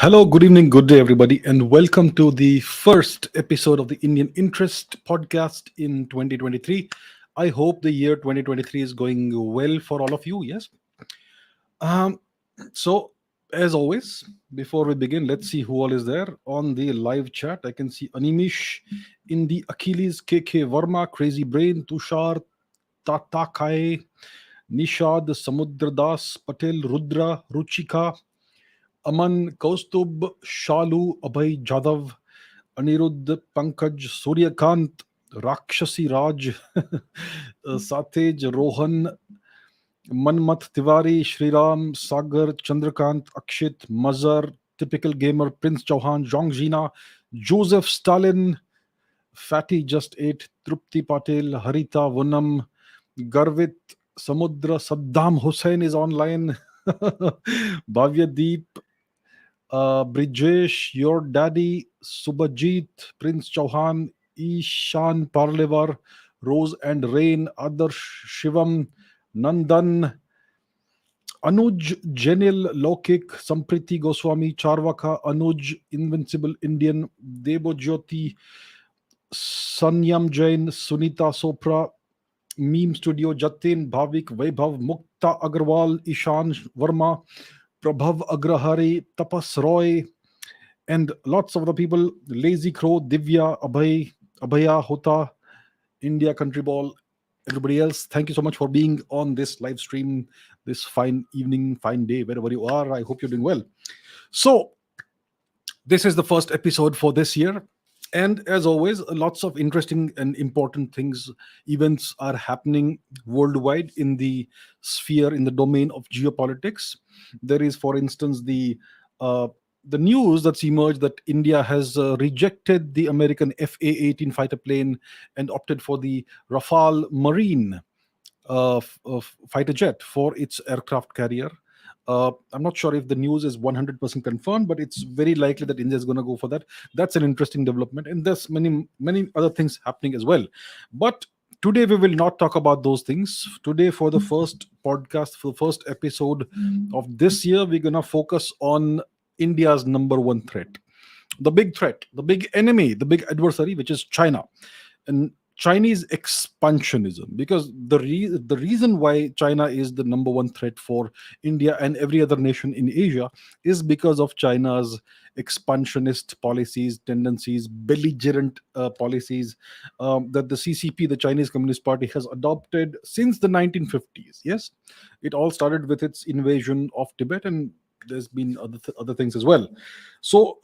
Hello, good evening, good day, everybody, and welcome to the first episode of the Indian Interest podcast in 2023. I hope the year 2023 is going well for all of you. Yes. Um, so, as always, before we begin, let's see who all is there on the live chat. I can see Animish, Indi Achilles, KK Verma, Crazy Brain, Tushar, Tatakai, Nishad, Samudradas, Patel, Rudra, Ruchika, Aman, Kaustub, Shalu, Abhay Jadav, Anirudh, Pankaj, Suryakant, Rakshasi Raj, Satej, Rohan, Manmat Tiwari, Shriram, Sagar, Chandrakant, Akshit, Mazar, Typical Gamer, Prince Chauhan, Jongjina, Joseph Stalin, Fatty Just Ate, Trupti Patel, Harita Vanam, Garvit, Samudra, Saddam Hussein is online, Bhavya Deep, Brijesh, Your Daddy, Subhajit, Prince Chauhan, Ishan Parlevar, Rose and Rain, Adarsh Shivam, Nandan, Anuj, Genil, Lokik, Sampriti Goswami, Charvaka, Anuj, Invincible Indian, Debo Jyoti, Sanyam Jain, Sunita Sopra, Meme Studio, Jatin, Bhavik, Vaibhav, Mukta Agarwal, Ishan Verma, Prabhav Agrahari, Tapas Roy, and lots of the people: Lazy Crow, Divya, Abhaya, Hota, India, Country Ball, everybody else. Thank you so much for being on this live stream this fine evening, fine day, wherever you are. I hope you're doing well. So, this is the first episode for this year. And as always, lots of interesting and important things, events are happening worldwide in the sphere, in the domain of geopolitics. There is, for instance, uh, the news that's emerged that India has rejected the American FA-18 fighter plane and opted for the Rafale Marine fighter jet for its aircraft carrier. I'm not sure if the news is 100% confirmed, but it's very likely that India is going to go for that. That's an interesting development, and there's many other things happening as well. But today we will not talk about those things. Today, for the first podcast, for the first episode of this year, we're going to focus on India's number one threat, the big enemy, the big adversary, which is China. And Chinese expansionism, because the reason why China is the number one threat for India and every other nation in Asia is because of China's expansionist policies, tendencies, belligerent policies that the CCP, the Chinese Communist Party, has adopted since the 1950s. Yes, it all started with its invasion of Tibet, and there's been other things as well. So.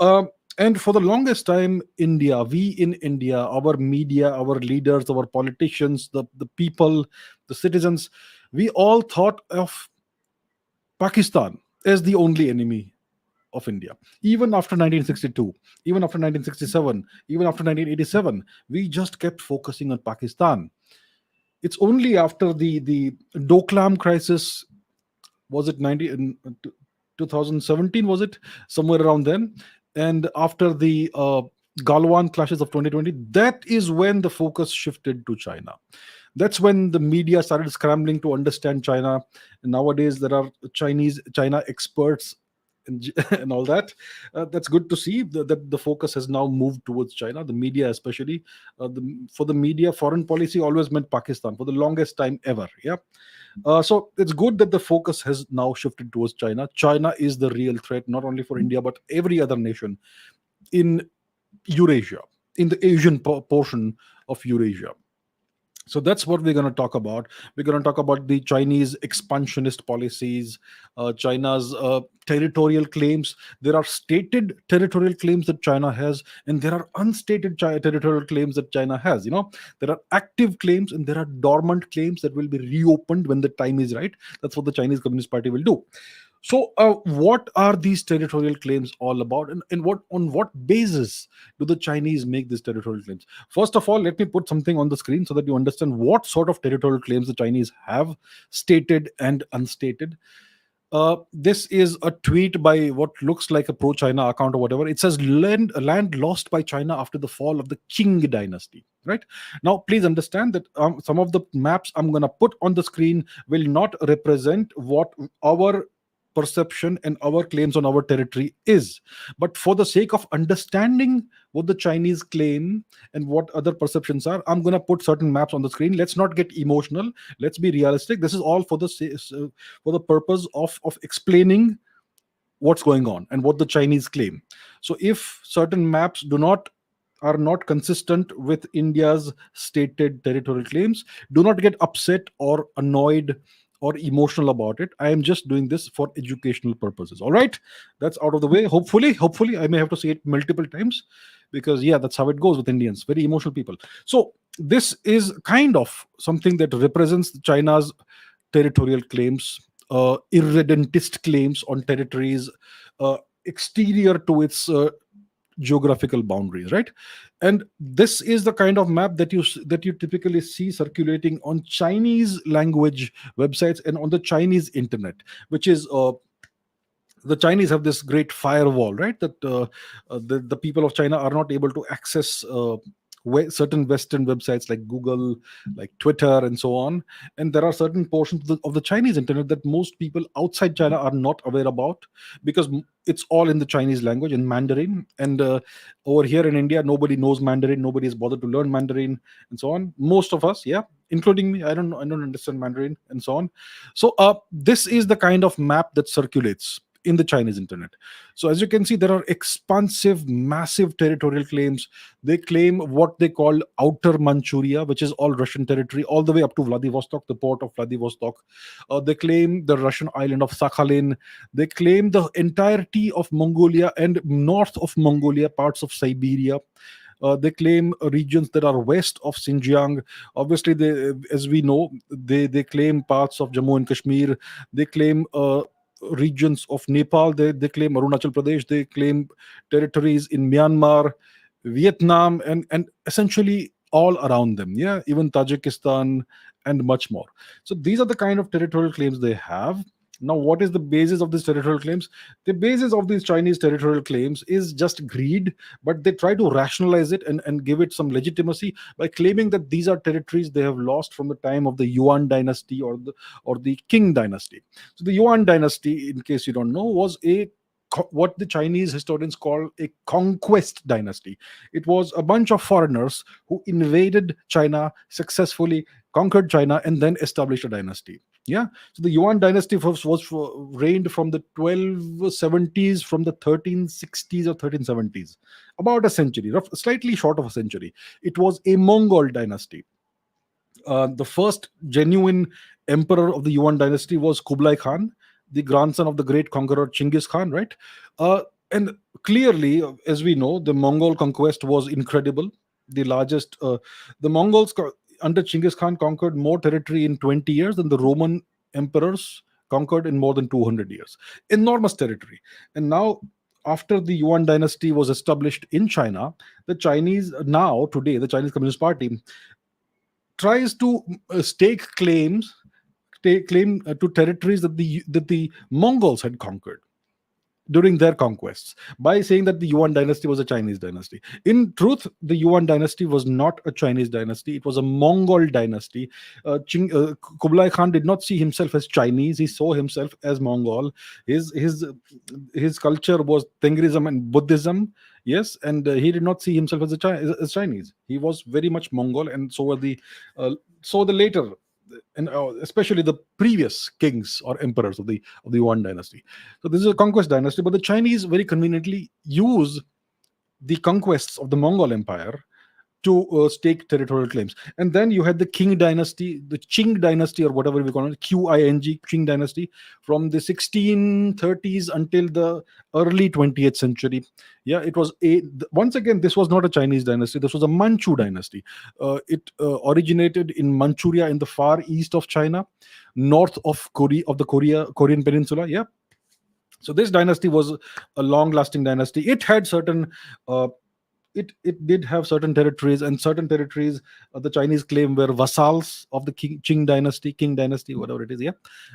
And for the longest time, we in India, our media, our leaders, our politicians, the people, the citizens, we all thought of Pakistan as the only enemy of India. Even after 1962, even after 1967, even after 1987, we just kept focusing on Pakistan. It's only after the Doklam crisis, was it 2017, was it somewhere around then, and after the Galwan clashes of 2020, that is when the focus shifted to China. That's when the media started scrambling to understand China. And nowadays there are China experts and, and all that. That's good to see that the focus has now moved towards China, the media especially. For the media, foreign policy always meant Pakistan for the longest time ever. Yeah. So it's good that the focus has now shifted towards China. China is the real threat, not only for India, but every other nation in Eurasia, in the Asian portion of Eurasia. So that's what we're going to talk about. We're going to talk about the Chinese expansionist policies, China's territorial claims. There are stated territorial claims that China has, and there are unstated territorial claims that China has. There are active claims and there are dormant claims that will be reopened when the time is right. That's what the Chinese Communist Party will do. So, what are these territorial claims all about, and on what basis do the Chinese make these territorial claims? First of all, let me put something on the screen so that you understand what sort of territorial claims the Chinese have, stated and unstated. This is a tweet by what looks like a pro-China account or whatever. It says land lost by China after the fall of the Qing dynasty. Right now, please understand that some of the maps I'm going to put on the screen will not represent what our perception and our claims on our territory is. But for the sake of understanding what the Chinese claim and what other perceptions are, I'm going to put certain maps on the screen. Let's not get emotional. Let's be realistic. This is all for for the purpose of explaining what's going on and what the Chinese claim. So if certain maps do not are not consistent with India's stated territorial claims, do not get upset or annoyed or emotional about it. I am just doing this for educational purposes. All right, that's out of the way. Hopefully, I may have to say it multiple times because yeah, that's how it goes with Indians, very emotional people. So this is kind of something that represents China's territorial claims, irredentist claims on territories exterior to its geographical boundaries, right? And this is the kind of map that you typically see circulating on Chinese language websites and on the Chinese internet, which is the Chinese have this great firewall, right? That the people of China are not able to access certain Western websites like Google, like Twitter, and so on. And there are certain portions of the Chinese internet that most people outside China are not aware about because it's all in the Chinese language in Mandarin. And over here in India, nobody knows Mandarin. Nobody is bothered to learn Mandarin, and so on. Most of us, yeah, including me, I don't know, I don't understand Mandarin, and so on. So this is the kind of map that circulates in the Chinese internet. So as you can see, there are expansive, massive territorial claims. They claim what they call outer Manchuria, which is all Russian territory, all the way up to Vladivostok, the port of Vladivostok. They claim the Russian island of Sakhalin. They claim the entirety of Mongolia and north of Mongolia, parts of Siberia. They claim regions that are west of Xinjiang. Obviously, as we know, they claim parts of Jammu and Kashmir. They claim regions of Nepal. They claim Arunachal Pradesh. They claim territories in Myanmar, Vietnam, and essentially all around them. Yeah, even Tajikistan and much more. So these are the kind of territorial claims they have. Now, what is the basis of these territorial claims? The basis of these Chinese territorial claims is just greed, but they try to rationalize it and give it some legitimacy by claiming that these are territories they have lost from the time of the Yuan dynasty or the Qing dynasty. So the Yuan dynasty, in case you don't know, was what the Chinese historians call a conquest dynasty. It was a bunch of foreigners who invaded China successfully, conquered China, and then established a dynasty. Yeah. So the Yuan dynasty was reigned from the 1270s, from the 1360s or 1370s, about a century, slightly short of a century. It was a Mongol dynasty. The first genuine emperor of the Yuan dynasty was Kublai Khan, the grandson of the great conqueror Chinggis Khan, right? And clearly, as we know, the Mongol conquest was incredible. The largest, the Mongols under Chinggis Khan conquered more territory in 20 years than the Roman emperors conquered in more than 200 years. Enormous territory. And now, after the Yuan dynasty was established in China, the Chinese, now today, the Chinese Communist Party tries to claim to territories that the Mongols had conquered during their conquests by saying that the Yuan dynasty was a Chinese dynasty. In truth, the Yuan dynasty was not a Chinese dynasty, it was a Mongol dynasty. Kublai Khan did not see himself as Chinese, he saw himself as Mongol. His culture was Tengrism and Buddhism, yes, and he did not see himself as Chinese. He was very much Mongol, and so the later, and especially the previous kings or emperors of the Yuan dynasty. So this is a conquest dynasty, but the Chinese very conveniently use the conquests of the Mongol Empire to stake territorial claims. And then you had the Qing dynasty, the Qing dynasty, or whatever we call it, Qing, Qing dynasty, from the 1630s until the early 20th century. Yeah, it was once again, this was not a Chinese dynasty, this was a Manchu dynasty. It originated in Manchuria in the far east of China, north of Korean peninsula. Yeah. So this dynasty was a long lasting dynasty. It had certain it did have certain territories, and certain territories the Chinese claim were vassals of the King dynasty, whatever it is. Yeah,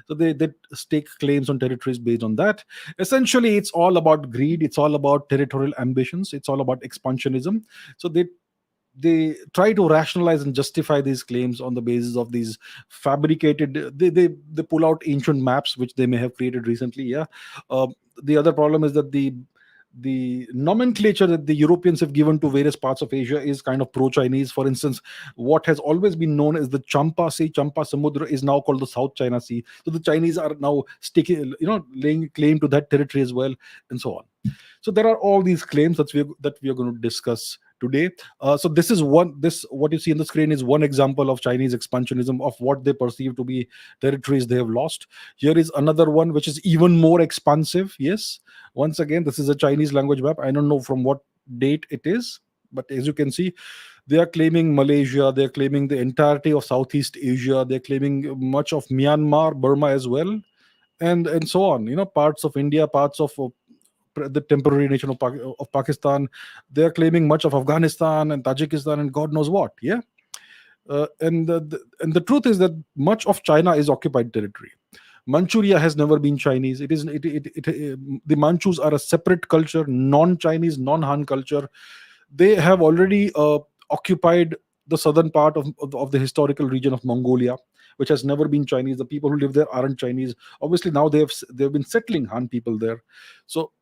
so they stake claims on territories based on that. Essentially, it's all about greed. It's all about territorial ambitions. It's all about expansionism. So they try to rationalize and justify these claims on the basis of these fabricated, they pull out ancient maps which they may have created recently. Yeah. uh, the other problem is that the nomenclature that the Europeans have given to various parts of Asia is kind of pro-Chinese. For instance, what has always been known as the Champa Sea, Champa Samudra, is now called the South China Sea. So the Chinese are now sticking, laying claim to that territory as well, and so on. So there are all these claims that we are going to discuss today. So this is one this what you see on the screen is one example of Chinese expansionism, of what they perceive to be territories they have lost. Here is another one which is even more expansive. Yes, once again, this is a Chinese language map. I don't know from what date it is, but as you can see, they are claiming Malaysia, they're claiming the entirety of Southeast Asia, they're claiming much of Myanmar, Burma as well, and so on. Parts of India, parts of the temporary nation of Pakistan. They are claiming much of Afghanistan and Tajikistan and God knows what. Yeah. And the truth is that much of China is occupied territory. Manchuria has never been Chinese. It is the Manchus are a separate culture, non-Chinese, non-Han culture. They have already occupied the southern part of the historical region of Mongolia, which has never been Chinese. The people who live there aren't Chinese. Obviously, now they've been settling Han people there. So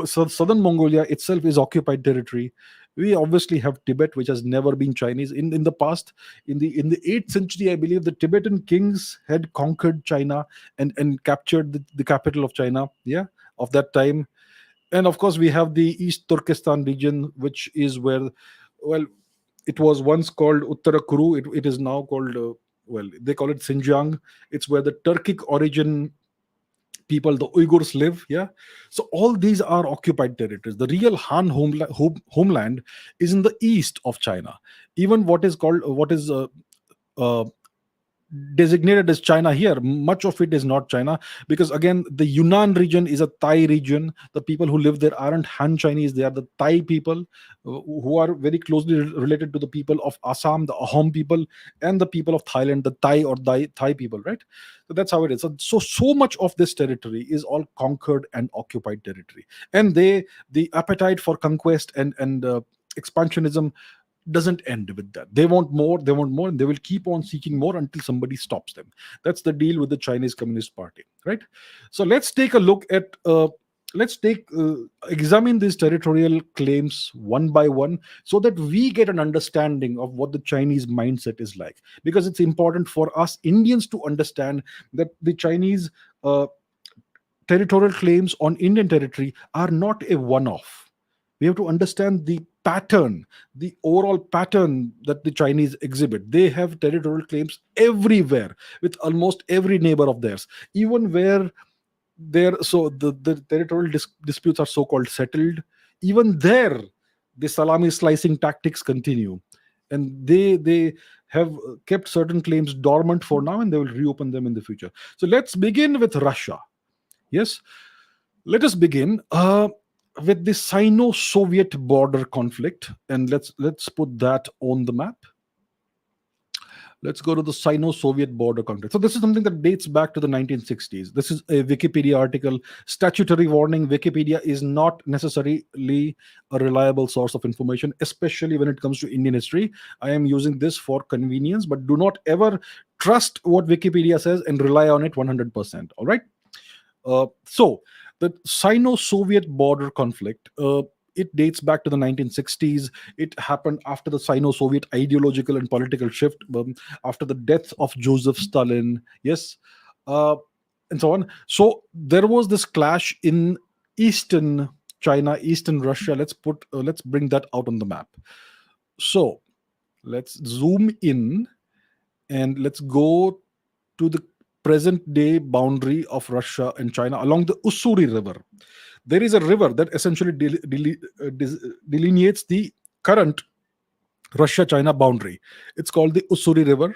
southern Mongolia itself is occupied territory. We obviously have Tibet, which has never been Chinese. In the past, in the 8th century, I believe the Tibetan kings had conquered China and captured the capital of China. Yeah, of that time. And of course, we have the East Turkestan region, which is where, well, it was once called Uttarakuru. It is now called, well, they call it Xinjiang. It's where the Turkic origin people, the Uyghurs, live. Yeah. So all these are occupied territories. The real Han homeland is in the east of China. Even what is uh, designated as China here, much of it is not China, because again, the Yunnan region is a Thai region. The people who live there aren't Han Chinese, they are the Thai people, who are very closely related to the people of Assam, the Ahom people, and the people of Thailand, the Thai or Thai people, right? So that's how it is. So much of this territory is all conquered and occupied territory, and the appetite for conquest and expansionism doesn't end with that. They want more, and they will keep on seeking more until somebody stops them. That's the deal with the Chinese Communist Party, right? So let's take a look at let's take examine these territorial claims one by one, so that we get an understanding of what the Chinese mindset is like, because it's important for us Indians to understand that the Chinese uh, territorial claims on Indian territory are not a one off. We have to understand the pattern, the overall pattern that the Chinese exhibit. They have territorial claims everywhere with almost every neighbor of theirs, even where the territorial disputes are so called settled. Even there, the salami slicing tactics continue, and they have kept certain claims dormant for now, and they will reopen them in the future. So let's begin with Russia. Yes, let us begin with the Sino-Soviet border conflict, and let's put that on the map. Let's go to the Sino-Soviet border conflict. So this is something that dates back to the 1960s. This is a Wikipedia article. Statutory warning: Wikipedia is not necessarily a reliable source of information, especially when it comes to Indian history. I am using this for convenience, but do not ever trust what Wikipedia says and rely on it 100%. All right. So the Sino-Soviet border conflict, it dates back to the 1960s. It happened after the Sino-Soviet ideological and political shift, after the death of Joseph Stalin. Yes, uh, and so on. So there was this clash in eastern China, eastern Russia. Let's bring that out on the map. So let's zoom in and let's go to the present day boundary of Russia and China along the Ussuri River. There is a river that essentially delineates the current Russia China boundary. It's called the Ussuri River,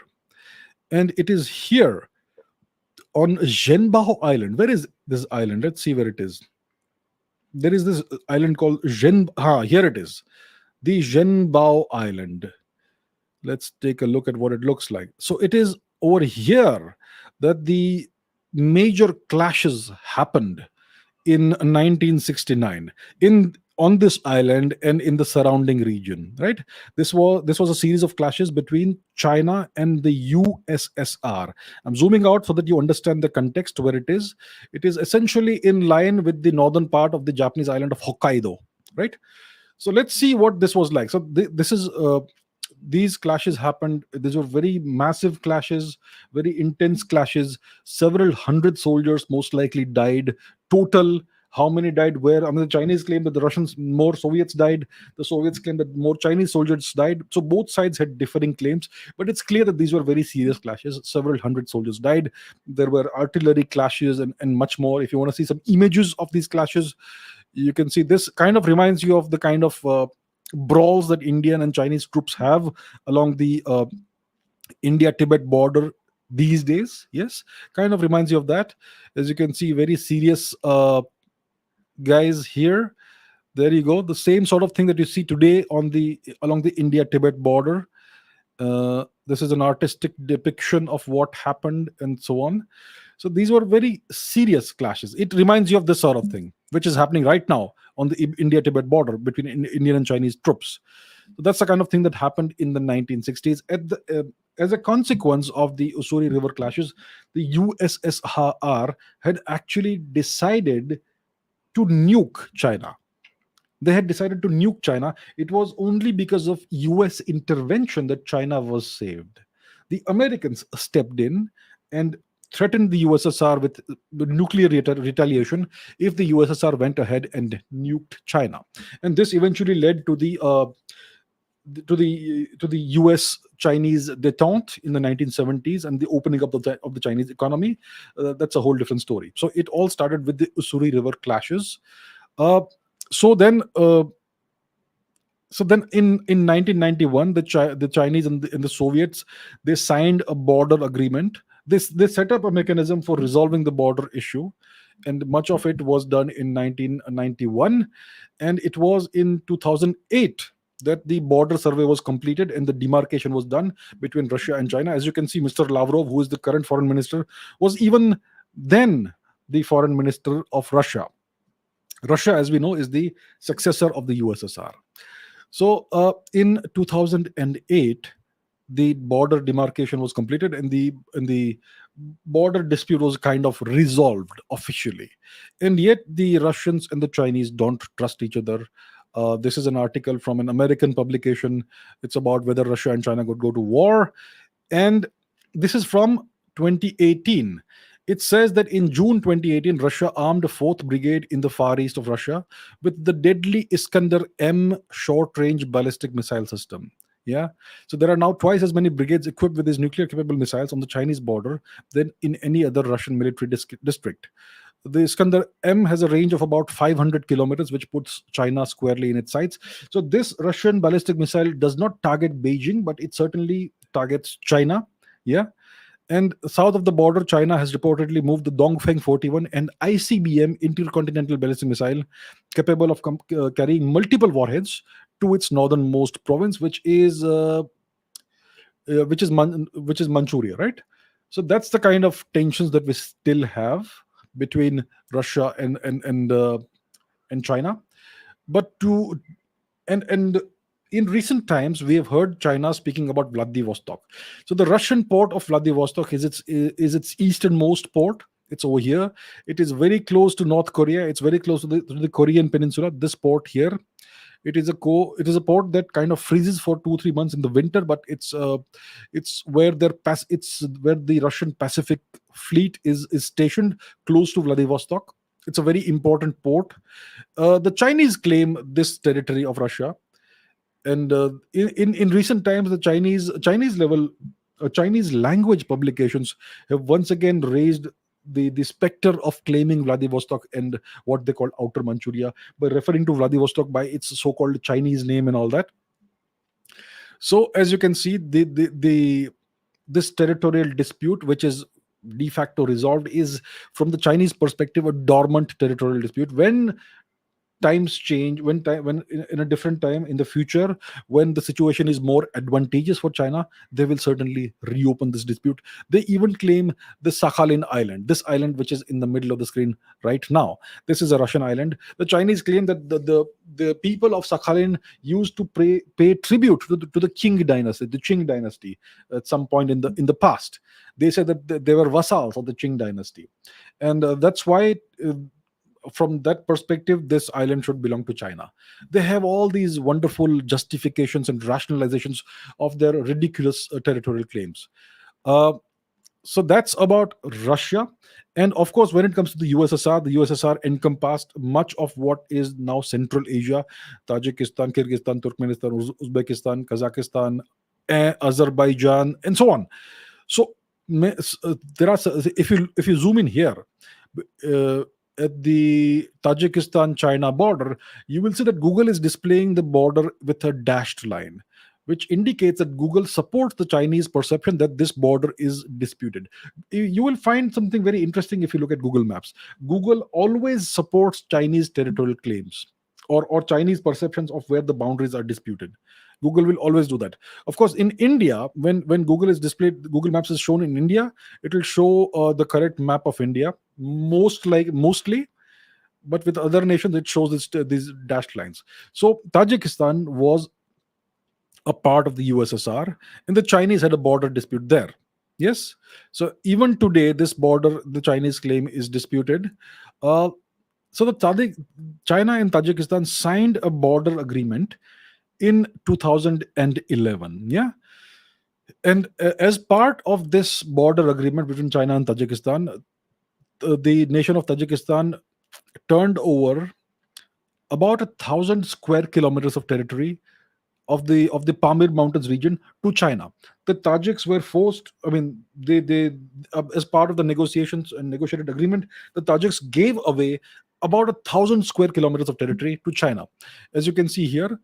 and it is here on Zhenbao Island. Where is this island? Let's see where it is. There is this island called here it is. The Zhenbao Island. Let's take a look at what it looks like. So it is over here that the major clashes happened in 1969. In on this island and in the surrounding region, right? This was a series of clashes between China and the USSR. I'm zooming out so that you understand the context where it is. It is essentially in line with the northern part of the Japanese island of Hokkaido, right? So let's see what this was like. So this is these clashes happened. These were very massive clashes, very intense clashes. Several hundred soldiers most likely died total. How many died where? I mean, the Chinese claim that the Russians, more Soviets died. The Soviets claim that more Chinese soldiers died. So both sides had differing claims, but it's clear that these were very serious clashes. Several hundred soldiers died. There were artillery clashes and much more. If you want to see some images of these clashes, you can see this kind of reminds you of the kind of brawls that Indian and Chinese troops have along the India Tibet border these days. Yes, kind of reminds you of that. As you can see, very serious guys here. There you go. The same sort of thing that you see today on the along the India Tibet border. This is an artistic depiction of what happened and so on. So these were very serious clashes. It reminds you of this sort of thing, which is happening right now on the India Tibet border between Indian and Chinese troops. So that's the kind of thing that happened in the 1960s. As a consequence of the Ussuri River clashes, the USSR had actually decided to nuke China. They had decided to nuke China. It was only because of US intervention that China was saved. The Americans stepped in and threatened the USSR with nuclear retaliation if the USSR went ahead and nuked China. And this eventually led to the US Chinese detente in the 1970s and the opening up of the Chinese economy. That's a whole different story. So it all started with the Ussuri River clashes. Uh, so then in 1991 the Chinese and the Soviets, they signed a border agreement. They set up a mechanism for resolving the border issue, and much of it was done in 1991. And it was in 2008 that the border survey was completed and the demarcation was done between Russia and China. As you can see, Mr. Lavrov, who is the current foreign minister, was even then the foreign minister of Russia. Russia, as we know, is the successor of the USSR. So in 2008, the border demarcation was completed, and the border dispute was kind of resolved officially. And yet, the Russians and the Chinese don't trust each other. This is an article from an American publication. It's about whether Russia and China could go to war, and this is from 2018. It says that in June 2018, Russia armed a 4th Brigade in the far east of Russia with the deadly Iskander M short range ballistic missile system. Yeah. So there are now twice as many brigades equipped with these nuclear capable missiles on the Chinese border than in any other Russian military district. The Iskander M has a range of about 500 kilometers, which puts China squarely in its sights. So this Russian ballistic missile does not target Beijing, but it certainly targets China. Yeah. And south of the border, China has reportedly moved the Dongfeng 41 and ICBM intercontinental ballistic missile capable of carrying multiple warheads to its northernmost province, which is Manchuria, right? So that's the kind of tensions that we still have between Russia and China. But to and in recent times, we have heard China speaking about Vladivostok. So the Russian port of Vladivostok is its easternmost port. It's over here. It is very close to North Korea. It's very close to the Korean peninsula. This port here, it is a port that kind of freezes for 2-3 months in the winter, but it's where the Russian Pacific fleet is stationed close to Vladivostok. It's a very important port. The Chinese claim this territory of Russia, and in recent times, the Chinese language publications have once again raised the specter of claiming Vladivostok and what they call Outer Manchuria by referring to Vladivostok by its so-called Chinese name and all that. So as you can see, this territorial dispute, which is de facto resolved, is from the Chinese perspective a dormant territorial dispute. When times change, when in a different time in the future, when the situation is more advantageous for China, they will certainly reopen this dispute. They even claim the Sakhalin Island, this island which is in the middle of the screen right now. This is a Russian island. The Chinese claim that the people of Sakhalin used to pay tribute to the Qing dynasty at some point in the past. They said that they were vassals of the Qing dynasty, and that's why. From that perspective, this island should belong to China. They have all these wonderful justifications and rationalizations of their ridiculous territorial claims. Uh, so that's about Russia. And of course, when it comes to the USSR encompassed much of what is now Central Asia: Tajikistan, Kyrgyzstan, Turkmenistan, Uzbekistan, Kazakhstan, Azerbaijan, and so on. So there are, if you zoom in here, uh, at the Tajikistan China border, you will see that Google is displaying the border with a dashed line, which indicates that Google supports the Chinese perception that this border is disputed. You will find something very interesting if you look at Google Maps. Google always supports Chinese territorial claims, or Chinese perceptions of where the boundaries are disputed. Google will always do that. Of course, in India, when Google is displayed, Google Maps is shown in India, it will show the correct map of India, mostly, but with other nations it shows these dashed lines. So Tajikistan was a part of the USSR, and the Chinese had a border dispute there. Yes, so even today, this border, the Chinese claim, is disputed. Uh, so China and Tajikistan signed a border agreement in 2011. Yeah, and as part of this border agreement between China and Tajikistan, the nation of Tajikistan turned over about 1,000 square kilometers of territory of the Pamir Mountains region to China. The Tajiks were forced. I mean, they as part of the negotiations and negotiated agreement, the Tajiks gave away about 1,000 square kilometers of territory to China. As you can see here,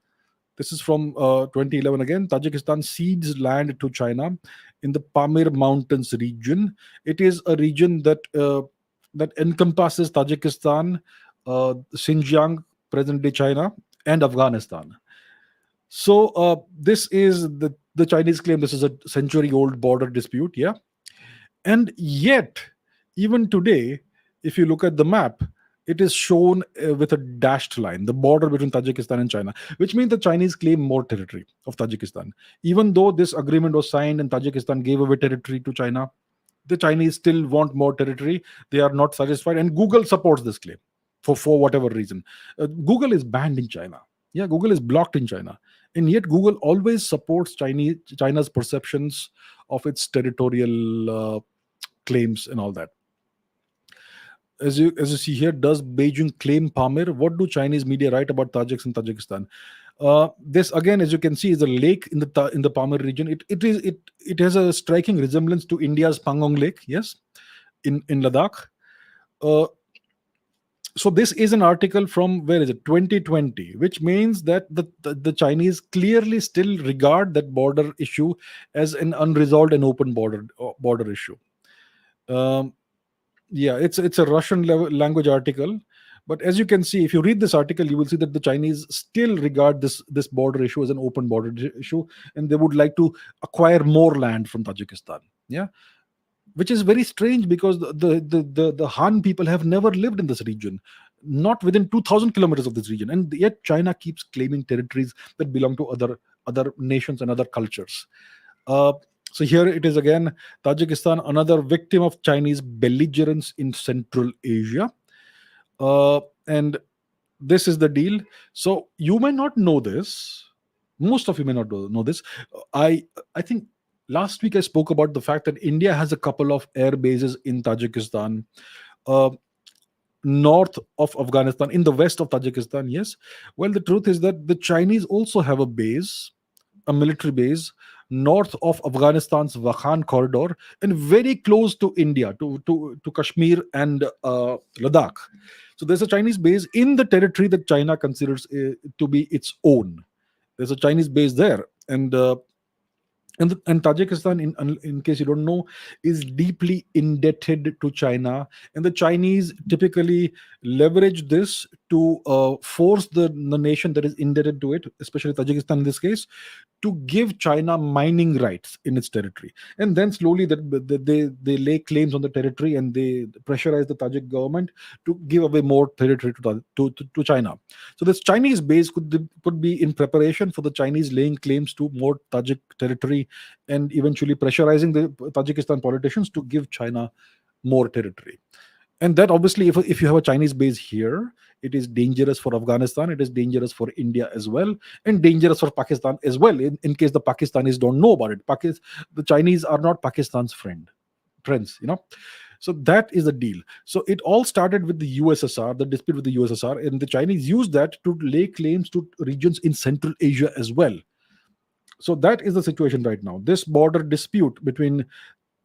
this is from 2011 again. Tajikistan cedes land to China in the Pamir Mountains region. It is a region that encompasses Tajikistan, Xinjiang, present-day China, and Afghanistan. So this is the Chinese claim this is a century-old border dispute. Yeah, and yet, even today, if you look at the map, it is shown with a dashed line, the border between Tajikistan and China, which means the Chinese claim more territory of Tajikistan. Even though this agreement was signed and Tajikistan gave away territory to China, the Chinese still want more territory. They are not satisfied, and Google supports this claim for whatever reason. Google is banned in China. Yeah, Google is blocked in China, and yet Google always supports China's perceptions of its territorial claims and all that. As you see here, does Beijing claim Pamir? What do Chinese media write about Tajiks in Tajikistan? This again, as you can see, is a lake in the Pamir region. It has a striking resemblance to India's Pangong Lake. Yes, in Ladakh. Uh, so this is an article from, where is it, 2020, which means that the Chinese clearly still regard that border issue as an unresolved and open border issue. Um, yeah, it's a Russian language article, but as you can see, if you read this article, you will see that the Chinese still regard this border issue as an open border issue, and they would like to acquire more land from Tajikistan. Yeah, which is very strange, because the Han people have never lived in this region, not within 2,000 kilometers of this region, and yet China keeps claiming territories that belong to other nations and other cultures. Uh, so here it is again: Tajikistan, another victim of Chinese belligerence in Central Asia. And this is the deal. So you may not know this. Most of you may not know this. I think last week I spoke about the fact that India has a couple of air bases in Tajikistan, uh, north of Afghanistan, in the west of Tajikistan. Yes. Well, the truth is that the Chinese also have a military base north of Afghanistan's Wakhan corridor, and very close to India, to Kashmir and Ladakh. So there's a Chinese base in the territory that China considers to be its own. There's a Chinese base there, and Tajikistan, in case you don't know, is deeply indebted to China, and the Chinese typically leverage this to force the nation that is indebted to it, especially Tajikistan in this case, to give China mining rights in its territory. And then slowly they lay claims on the territory, and they pressurize the Tajik government to give away more territory to China. So this Chinese base could be in preparation for the Chinese laying claims to more Tajik territory, and eventually pressurizing the Tajikistan politicians to give China more territory. And that obviously, if you have a Chinese base here, it is dangerous for Afghanistan, it is dangerous for India as well, and dangerous for Pakistan as well, in case the Pakistanis don't know about it. The Chinese are not Pakistan's friends. So that is the deal. So it all started with the USSR, the dispute with the USSR, and the Chinese used that to lay claims to regions in Central Asia as well. So that is the situation right now. This border dispute between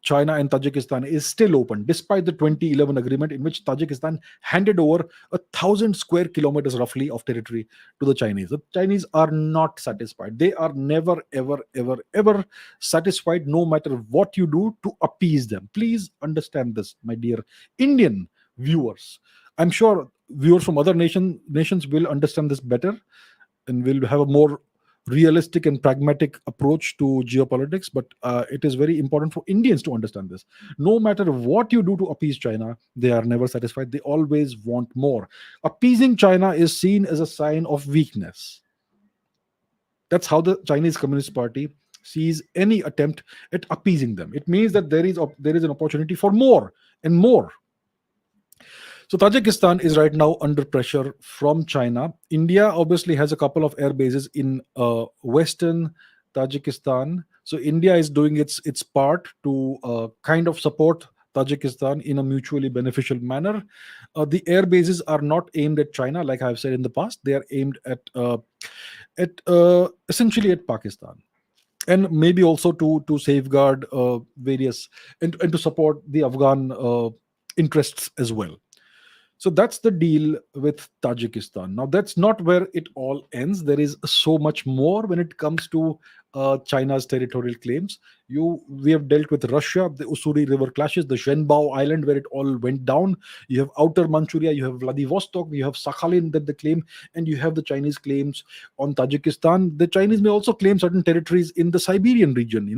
China and Tajikistan is still open, despite the 2011 agreement, in which Tajikistan handed over 1,000 square kilometers roughly of territory to the Chinese. The Chinese are not satisfied. They are never, ever, ever, ever satisfied, no matter what you do to appease them. Please understand this, my dear Indian viewers. I'm sure viewers from other nations will understand this better, and will have a more realistic and pragmatic approach to geopolitics. But it is very important for Indians to understand this. No matter what you do to appease China, they are never satisfied. They always want more. Appeasing China is seen as a sign of weakness. That's how the Chinese Communist Party sees any attempt at appeasing them. It means that there is an opportunity for more and more. So Tajikistan is right now under pressure from China. India obviously has a couple of air bases in western Tajikistan. So India is doing its part to kind of support Tajikistan in a mutually beneficial manner. The air bases are not aimed at China, like I've said in the past. They are aimed at essentially at Pakistan, and maybe also to safeguard various, and to support the Afghan interests as well. So that's the deal with Tajikistan. Now, that's not where it all ends. There is so much more when it comes to China's territorial claims. We have dealt with Russia, the Ussuri River clashes, the Zhenbao Island where it all went down. You have Outer Manchuria, you have Vladivostok, you have Sakhalin that they claim, and you have the Chinese claims on Tajikistan. The Chinese may also claim certain territories in the Siberian region,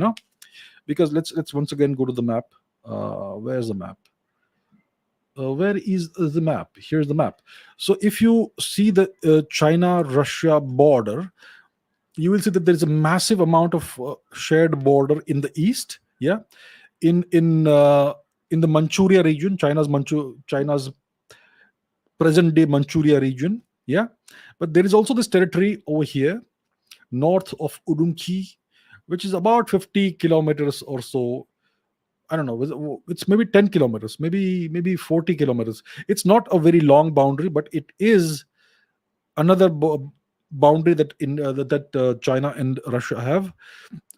because let's once again go to the map. Where's the map? Where is the map? Here's the map. So if you see the China-Russia border, you will see that there is a massive amount of shared border in the east. Yeah, in the Manchuria region, China's present-day Manchuria region. Yeah, but there is also this territory over here, north of Urumqi, which is about 50 kilometers or so. I don't know. It's maybe 10 kilometers, maybe 40 kilometers. It's not a very long boundary, but it is another boundary that China and Russia have.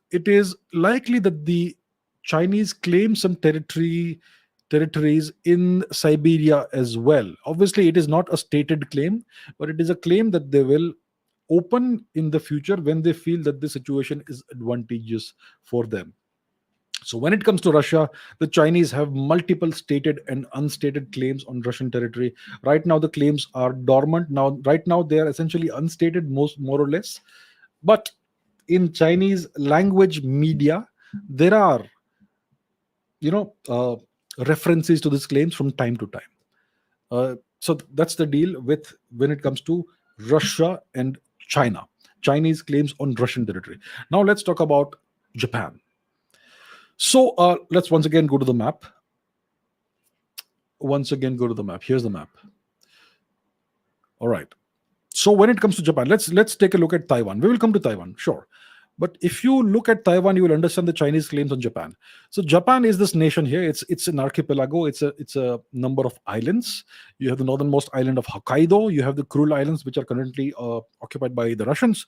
It is likely that the Chinese claim some territories in Siberia as well. Obviously, it is not a stated claim, but it is a claim that they will open in the future when they feel that the situation is advantageous for them. So when it comes to Russia, the Chinese have multiple stated and unstated claims on Russian territory. Right now, the claims are dormant. Right now, they are essentially unstated, more or less. But in Chinese language media, there are, references to these claims from time to time. So that's the deal with when it comes to Russia and China. Chinese claims on Russian territory. Now let's talk about Japan. So let's once again go to the map. Here's the map. All right. So when it comes to Japan, let's take a look at Taiwan. We will come to Taiwan, sure. But if you look at Taiwan, you will understand the Chinese claims on Japan. So Japan is this nation here. It's an archipelago. It's a number of islands. You have the northernmost island of Hokkaido. You have the Kuril Islands, which are currently occupied by the Russians,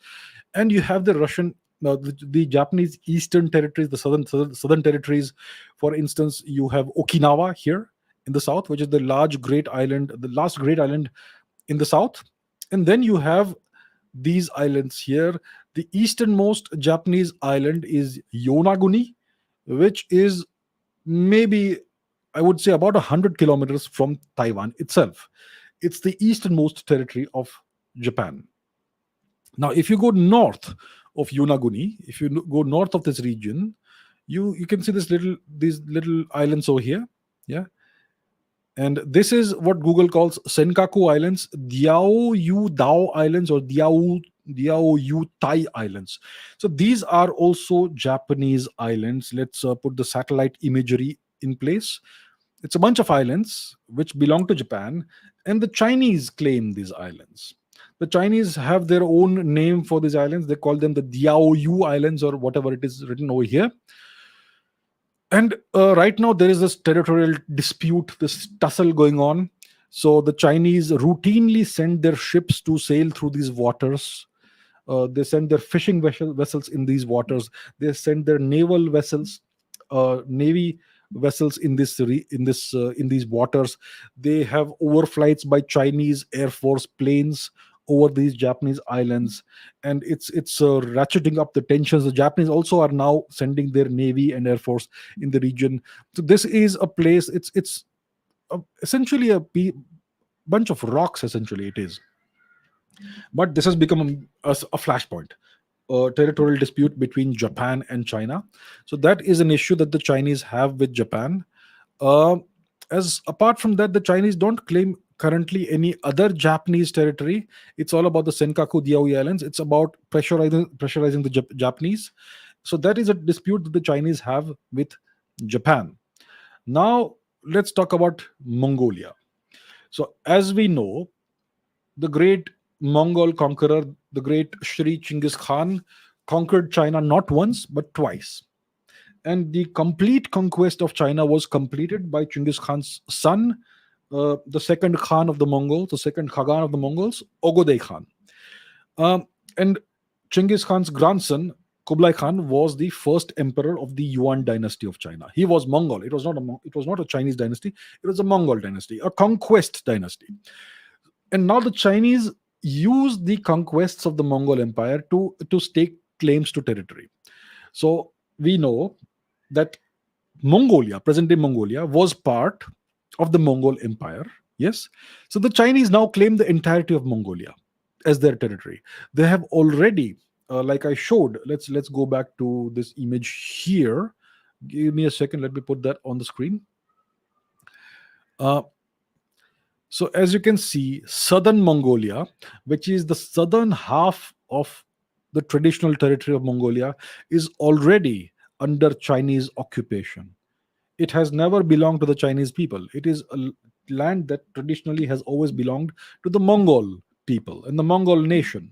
and you have the Japanese eastern territories, the southern territories. For instance, you have Okinawa here in the south, which is the last great island in the south. And then you have these islands here. The easternmost Japanese island is Yonaguni, which is maybe, I would say, about 100 kilometers from Taiwan itself. It's the easternmost territory of Japan. Now, if you go north of Yonaguni, if you go north of this region, you can see these little islands over here. Yeah, and this is what Google calls Senkaku Islands, Diao Yu Dao Islands, or Diao Yu Tai Islands. So these are also Japanese islands. Let's put the satellite imagery in place. It's a bunch of islands which belong to Japan, and the Chinese claim these islands. The Chinese have their own name for these islands. They call them the Diao Yu Islands, or whatever it is written over here. And right now, there is this territorial dispute, this tussle going on. So the Chinese routinely send their ships to sail through these waters. They send their fishing vessels in these waters. They send their naval vessels, navy vessels in these waters. They have overflights by Chinese Air Force planes over these Japanese islands, and it's ratcheting up the tensions. The Japanese also are now sending their navy and air force in the region. So this is a place. It's essentially bunch of rocks. Essentially, it is. But this has become a flashpoint, a territorial dispute between Japan and China. So that is an issue that the Chinese have with Japan. Uh, as apart from that, the Chinese don't claim currently any other Japanese territory. It's all about the Senkaku Diaoyu Islands. It's about pressurizing the Japanese. So that is a dispute that the Chinese have with Japan. Now let's talk about Mongolia. So as we know, the great Mongol conqueror, the great Shri Chinggis Khan, conquered China not once but twice. And the complete conquest of China was completed by Chinggis Khan's son, the second Khan of the Mongols, the second Khagan of the Mongols, Ogodei Khan. And Chinggis Khan's grandson, Kublai Khan, was the first emperor of the Yuan dynasty of China. He was Mongol. It was not a Chinese dynasty. It was a Mongol dynasty, a conquest dynasty. And now the Chinese use the conquests of the Mongol Empire to stake claims to territory. So we know that Mongolia, present-day Mongolia, was part of the Mongol Empire. Yes. So the Chinese now claim the entirety of Mongolia as their territory. They have already, like I showed, let's go back to this image here. Give me a second. Let me put that on the screen. So as you can see, southern Mongolia, which is the southern half of the traditional territory of Mongolia, is already under Chinese occupation. It has never belonged to the Chinese people. It is a land that traditionally has always belonged to the Mongol people and the Mongol nation.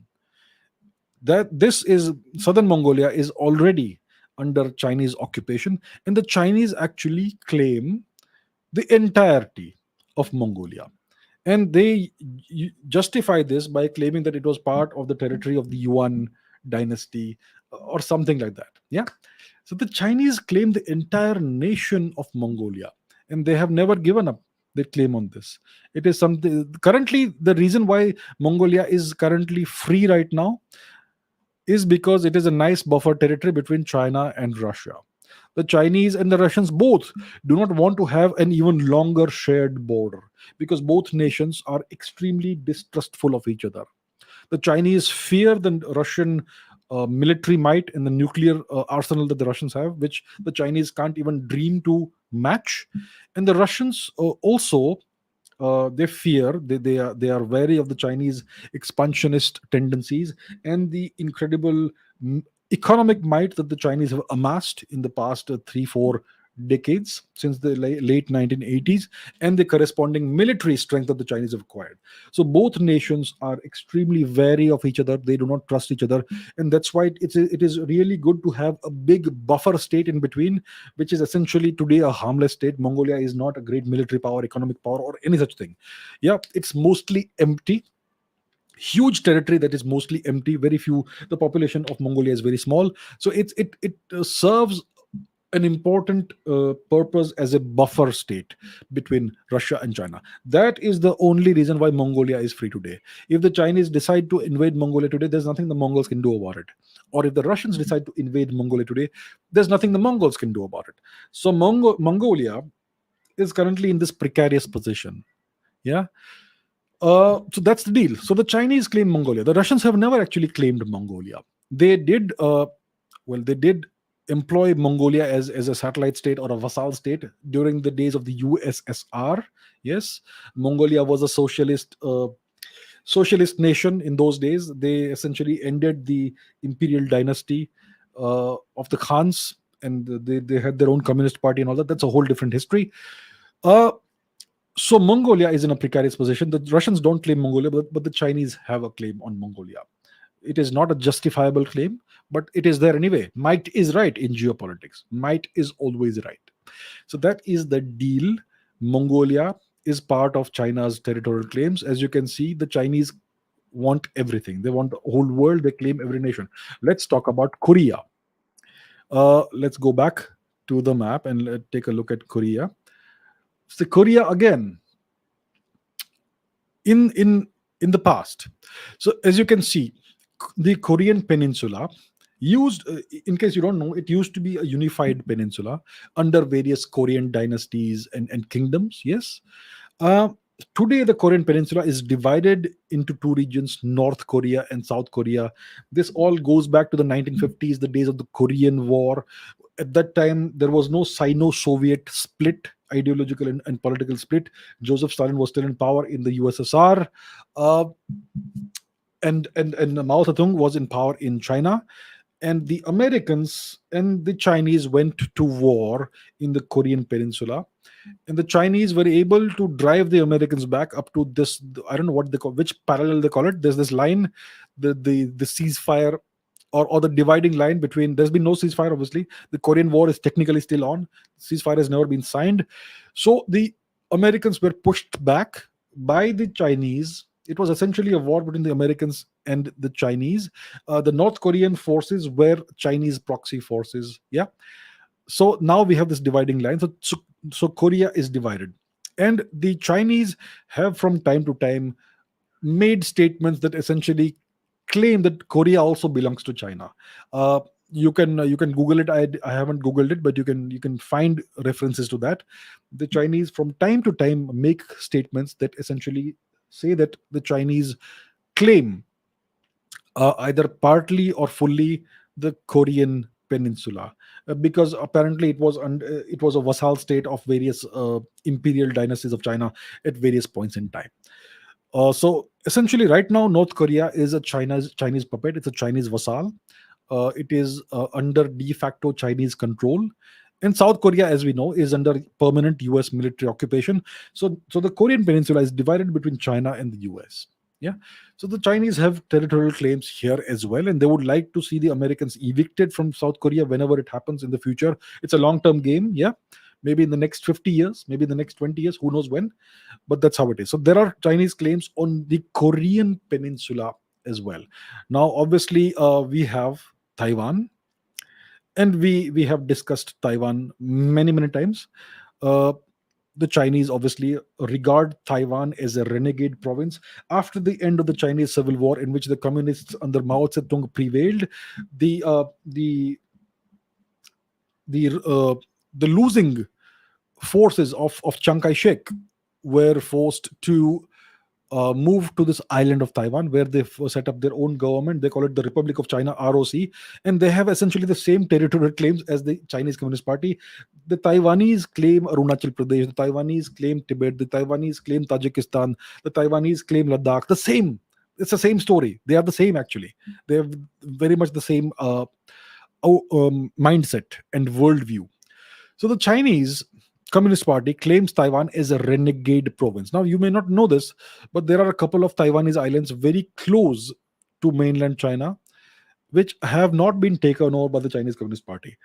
That this is southern Mongolia is already under Chinese occupation, and the Chinese actually claim the entirety of Mongolia. And they justify this by claiming that it was part of the territory of the Yuan dynasty or something like that. Yeah. So the Chinese claim the entire nation of Mongolia, and they have never given up their claim on this. It is something currently, the reason why Mongolia is currently free right now is because it is a nice buffer territory between China and Russia. The Chinese and the Russians both do not want to have an even longer shared border because both nations are extremely distrustful of each other. The Chinese fear the Russian military might and the nuclear arsenal that the Russians have, which the Chinese can't even dream to match. And the Russians also they fear, they are wary of the Chinese expansionist tendencies and the incredible economic might that the Chinese have amassed in the past 3-4 decades since the late 1980s, and the corresponding military strength that the Chinese have acquired. So both nations are extremely wary of each other. They do not trust each other, and that's why it is really good to have a big buffer state in between, which is essentially today a harmless state. Mongolia is not a great military power, economic power, or any such thing. Yeah, it's mostly empty, huge territory that is mostly empty, very few. The population of Mongolia is very small, so it serves an important purpose as a buffer state between Russia and China. That is the only reason why Mongolia is free today. If the Chinese decide to invade Mongolia today, there's nothing the Mongols can do about it. Or if the Russians decide to invade Mongolia today, there's nothing the Mongols can do about it. So Mongolia is currently in this precarious position. Yeah. So that's the deal. So the Chinese claim Mongolia. The Russians have never actually claimed Mongolia. They did, they did employ Mongolia as a satellite state or a vassal state during the days of the USSR. Yes, Mongolia was a socialist nation in those days. They essentially ended the imperial dynasty of the Khans, and they had their own communist party and all that. That's a whole different history. Uh, so Mongolia is in a precarious position. The Russians don't claim Mongolia, but the Chinese have a claim on Mongolia. It is not a justifiable claim, but it is there anyway. Might is right in geopolitics. Might is always right. So that is the deal. Mongolia is part of China's territorial claims. As you can see, the Chinese want everything. They want the whole world. They claim every nation. Let's talk about Korea. Let's go back to the map and take a look at Korea. So Korea again in the past. So as you can see, the Korean peninsula used, in case you don't know, it used to be a unified peninsula under various Korean dynasties and kingdoms. Yes. uh, Today the Korean peninsula is divided into two regions, North Korea and South Korea. This all goes back to the 1950s, the days of the Korean War. At that time there was no Sino-Soviet split, ideological and political split. Joseph Stalin was still in power in the USSR, uh, and Mao Zedong was in power in China, and the Americans and the Chinese went to war in the Korean peninsula, and the Chinese were able to drive the Americans back up to this. I don't know what they call, which parallel they call it. There's this line, the ceasefire, or the dividing line between. There's been no ceasefire, obviously. The Korean War is technically still on. Ceasefire has never been signed. So the Americans were pushed back by the Chinese. It was essentially a war between the Americans and the Chinese. The North Korean forces were Chinese proxy forces. Yeah. So now we have this dividing line. So Korea is divided, and the Chinese have from time to time made statements that essentially claim that Korea also belongs to China. Uh, you can Google it. I haven't Googled it, but you can find references to that. The Chinese from time to time make statements that essentially say that the Chinese claim either partly or fully the Korean peninsula, because apparently it was a vassal state of various imperial dynasties of China at various points in time. So essentially, right now, North Korea is a Chinese puppet. It's a Chinese vassal. It is under de facto Chinese control. And South Korea, as we know, is under permanent US military occupation. So the Korean peninsula is divided between China and the US. Yeah. So the Chinese have territorial claims here as well, and they would like to see the Americans evicted from South Korea whenever it happens in the future. It's a long term game. Yeah. Maybe in the next 50 years, maybe in the next 20 years, who knows when, but that's how it is. So there are Chinese claims on the Korean peninsula as well. Now, obviously, we have Taiwan, and we have discussed Taiwan many times. Uh, the Chinese obviously regard Taiwan as a renegade province. After the end of the Chinese Civil War, in which the communists under Mao Zedong prevailed, the uh, the the uh, the losing forces of Chiang Kai-shek were forced to move to this island of Taiwan, where they set up their own government. They call it the Republic of China (ROC), and they have essentially the same territorial claims as the Chinese Communist Party. The Taiwanese claim Arunachal Pradesh, the Taiwanese claim Tibet, the Taiwanese claim Tajikistan, the Taiwanese claim Ladakh. The same. It's the same story. They are the same actually. They have very much the same mindset and worldview. So the Chinese Communist Party claims Taiwan as a renegade province. Now, you may not know this, but there are a couple of Taiwanese islands very close to mainland China, which have not been taken over by the Chinese Communist Party.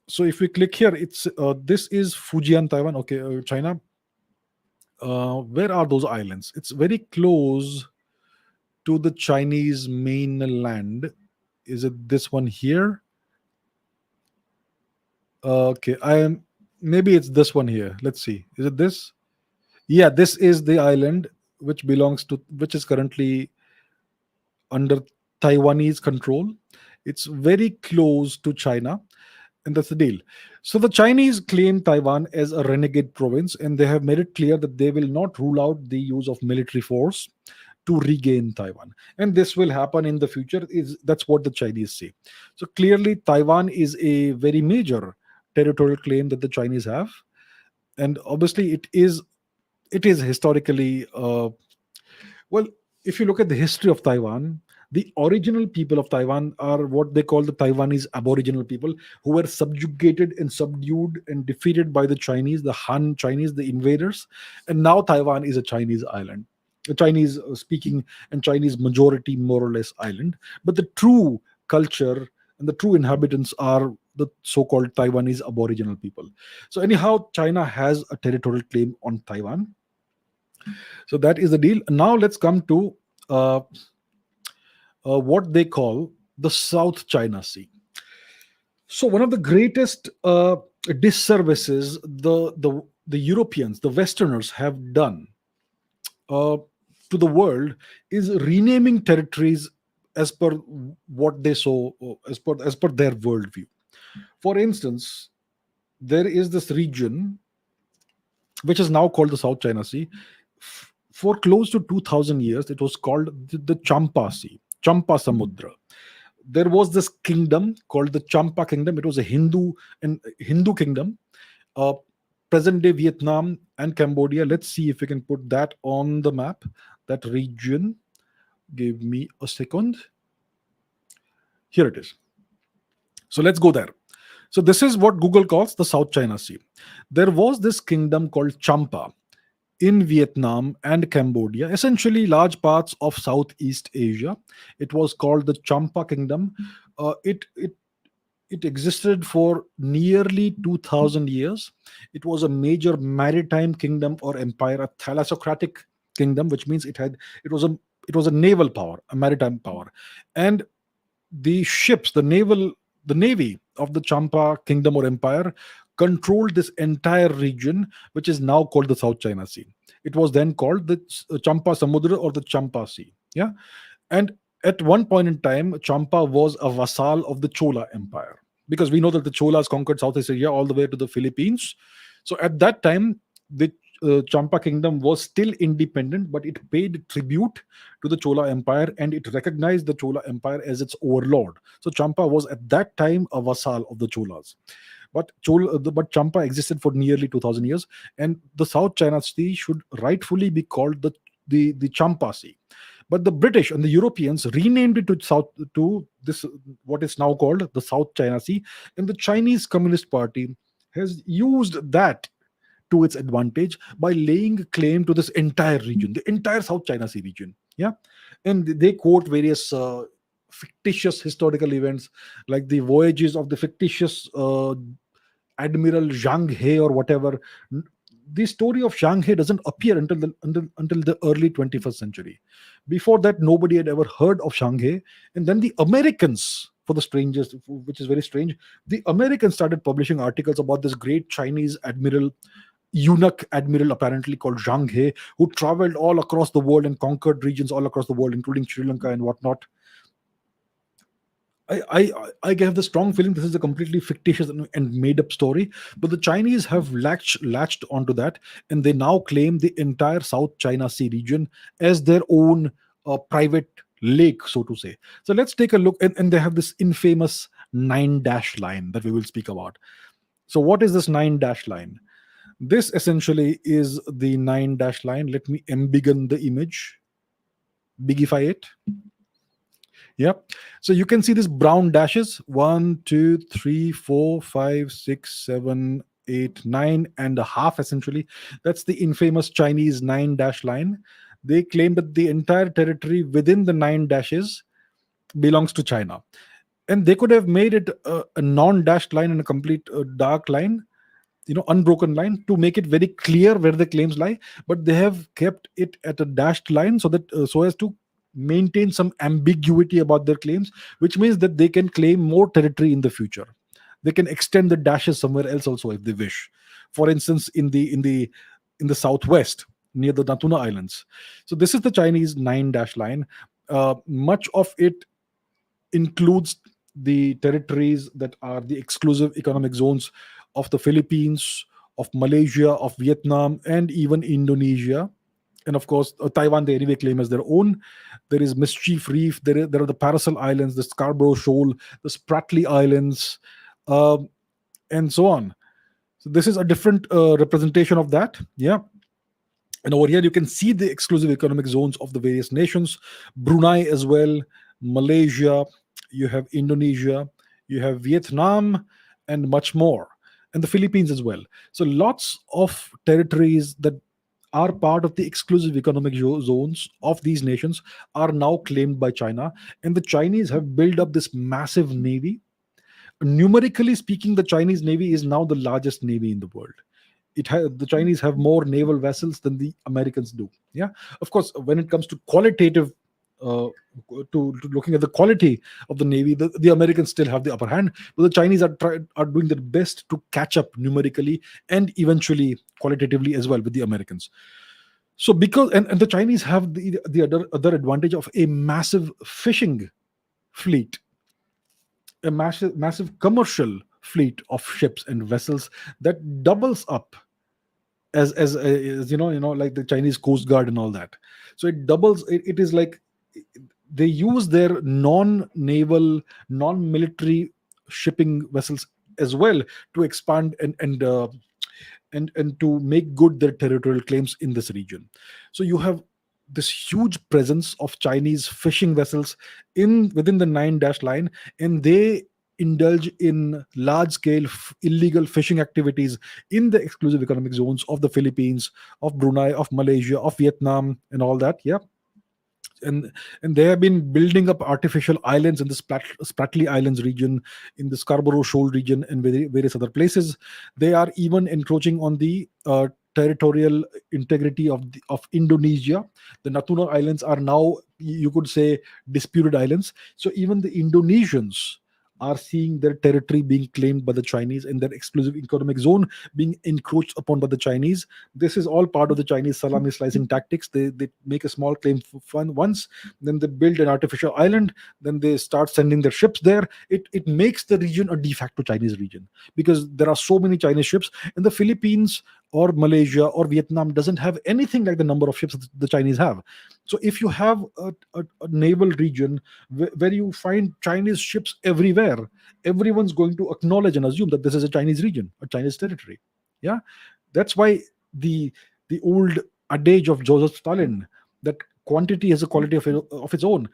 So, if we click here, it's this is Fujian, Taiwan. Okay, China. Where are those islands? It's very close to the Chinese mainland. Is it this one here? Okay, I am. Maybe it's this one here. Let's see. Is it this? Yeah, this is the island which is currently under Taiwanese control. It's very close to China, And that's the deal. So the Chinese claim Taiwan as a renegade province, and they have made it clear that they will not rule out the use of military force to regain Taiwan. And this will happen in the future. Is That's what the Chinese say. So clearly, Taiwan is a very major territorial claim that the Chinese have, and obviously, it is historically well, if you look at the history of Taiwan, the original people of Taiwan are what they call the Taiwanese Aboriginal people, who were subjugated and subdued and defeated by the Chinese, the Han Chinese, the invaders. And now Taiwan is a Chinese island, a Chinese speaking and Chinese majority, more or less, island. But the true culture and the true inhabitants are the so called Taiwanese Aboriginal people. So, anyhow, China has a territorial claim on Taiwan. So that is the deal. Now let's come to uh, what they call the South China Sea. So one of the greatest disservices the Europeans, the Westerners, have done uh, to the world is renaming territories as per what they saw, as per their worldview. For instance, there is this region which is now called the South China Sea. For close to 2000 years, it was called the Champa Sea, Champa Samudra. There was this kingdom called the Champa Kingdom. It was a Hindu kingdom, uh, present day Vietnam and Cambodia. Let's see if we can put that on the map. That region. Give me a second. Here it is. So let's go there. So this is what Google calls the South China Sea. There was this kingdom called Champa in Vietnam and Cambodia, essentially large parts of Southeast Asia. It was called the Champa Kingdom. It existed for nearly 2000 years. It was a major maritime kingdom or empire, a thalassocratic kingdom, which means it was a naval power, a maritime power. And the ships, the navy of the Champa kingdom or empire controlled this entire region, which is now called the South China Sea. It was then called the Champa Samudra or the Champa Sea. Yeah. And at one point in time, Champa was a vassal of the Chola Empire, because we know that the Cholas conquered Southeast Asia all the way to the Philippines. So at that time, the Champa kingdom was still independent, but it paid tribute to the Chola Empire, and it recognized the Chola Empire as its overlord. So Champa was at that time a vassal of the Cholas. But Champa existed for nearly 2000 years, and the South China Sea should rightfully be called the Champa Sea. But the British and the Europeans renamed it to this, what is now called the South China Sea, and the Chinese Communist Party has used that to its advantage by laying claim to this entire region, the entire South China Sea region. Yeah, and they quote various fictitious historical events, like the voyages of the fictitious Admiral Zhang He or whatever. The story of Zhang He doesn't appear until the early 21st century. Before that, nobody had ever heard of Zhang He. And then the Americans, for the strangest, which is very strange, the Americans started publishing articles about this great Chinese eunuch admiral, apparently called Zhang He, who traveled all across the world and conquered regions all across the world, including Sri Lanka and whatnot. I have the strong feeling this is a completely fictitious and made up story, but the Chinese have latched onto that, and they now claim the entire South China Sea region as their own private lake, so to say. So let's take a look, and they have this infamous nine dash line that we will speak about. So what is this nine dash line? This essentially is the nine dash line. Let me embiggen the image, bigify it. Yep. So you can see these brown dashes: 1, 2, 3, 4, 5, 6, 7, 8, 9.5. Essentially, that's the infamous Chinese nine dash line. They claim that the entire territory within the nine dashes belongs to China, and they could have made it a non-dashed line and a complete dark line, unbroken line, to make it very clear where the claims lie. But they have kept it at a dashed line so that so as to maintain some ambiguity about their claims, which means that they can claim more territory in the future. They can extend the dashes somewhere else also if they wish. For instance, in the southwest near the Natuna Islands. So this is the Chinese nine dash line. Much of it includes the territories that are the exclusive economic zones of the Philippines, of Malaysia, of Vietnam, and even Indonesia. And of course, Taiwan, they anyway claim as their own. There is Mischief Reef, there are the Paracel Islands, the Scarborough Shoal, the Spratly Islands, um, and so on. So this is a different representation of that. Yeah. And over here, you can see the exclusive economic zones of the various nations, Brunei as well, Malaysia, you have Indonesia, you have Vietnam, and much more, and the Philippines as well. So lots of territories that are part of the exclusive economic zones of these nations are now claimed by China. And the Chinese have built up this massive navy. Numerically speaking, the Chinese navy is now the largest navy in the world. The Chinese have more naval vessels than the Americans do. Yeah, of course, when it comes to qualitative, uh, to looking at the quality of the navy, the Americans still have the upper hand, but the Chinese are doing their best to catch up numerically and eventually qualitatively as well with the Americans. So because and the Chinese have the other advantage of a massive fishing fleet, a massive commercial fleet of ships and vessels that doubles up as like the Chinese Coast Guard and all that. So it doubles. It is like they use their non-naval, non-military shipping vessels as well to expand and to make good their territorial claims in this region. So you have this huge presence of Chinese fishing vessels in within the nine dash line, and they indulge in large scale illegal fishing activities in the exclusive economic zones of the Philippines, of Brunei, of Malaysia, of Vietnam, and all that. Yeah. And they have been building up artificial islands in the Spratly Islands region, in the Scarborough Shoal region, and various other places. They are even encroaching on the territorial integrity of Indonesia. The Natuna Islands are now, you could say, disputed islands. So even the Indonesians are seeing their territory being claimed by the Chinese and their exclusive economic zone being encroached upon by the Chinese. This is all part of the Chinese salami slicing tactics. They make a small claim for fun once, then they build an artificial island, then they start sending their ships there. It makes the region a de facto Chinese region because there are so many Chinese ships, and the Philippines or Malaysia or Vietnam doesn't have anything like the number of ships that the Chinese have. So if you have a naval region where you find Chinese ships everywhere, everyone's going to acknowledge and assume that this is a Chinese region, a Chinese territory. Yeah, that's why the the old adage of Joseph Stalin, that quantity has a quality of its own,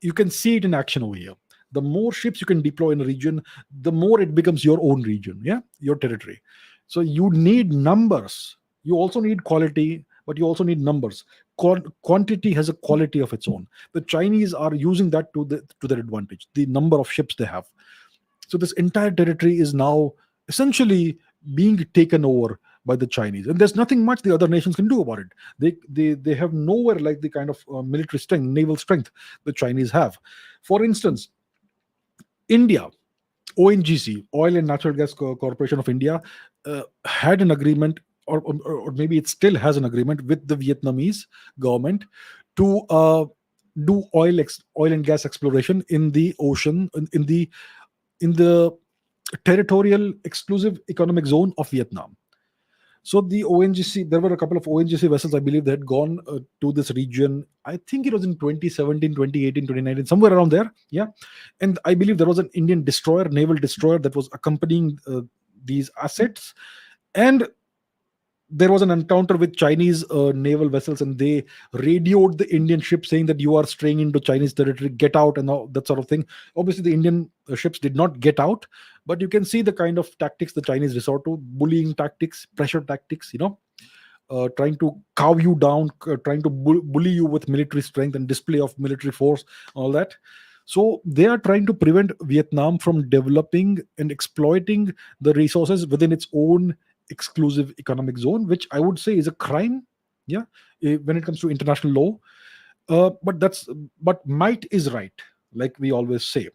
you can see it in action over here. The more ships you can deploy in a region, the more it becomes your own region, yeah, your territory. So you need numbers. You also need quality, but you also need numbers. Quantity has a quality of its own. The Chinese are using that to their advantage. The number of ships they have. So this entire territory is now essentially being taken over by the Chinese, and there's nothing much the other nations can do about it. They have nowhere like the kind of military strength, naval strength the Chinese have. For instance, India, ONGC, Oil and Natural Gas Corporation of India, had an agreement, or maybe it still has an agreement with the Vietnamese government to do oil and gas exploration in the ocean, in the territorial exclusive economic zone of Vietnam. So the ONGC, there were a couple of ONGC vessels, I believe, that had gone to this region. I think it was in 2017, 2018, 2019, somewhere around there. Yeah. And I believe there was an Indian destroyer, naval destroyer, that was accompanying these assets. And there was an encounter with Chinese naval vessels, and they radioed the Indian ship saying that you are straying into Chinese territory, get out, and all that sort of thing. Obviously, the Indian ships did not get out, but you can see the kind of tactics the Chinese resort to: bullying tactics, pressure tactics, trying to cow you down, trying to bully you with military strength and display of military force, all that. So they are trying to prevent Vietnam from developing and exploiting the resources within its own exclusive economic zone, which I would say is a crime. Yeah, when it comes to international law. But might is right, like we always say.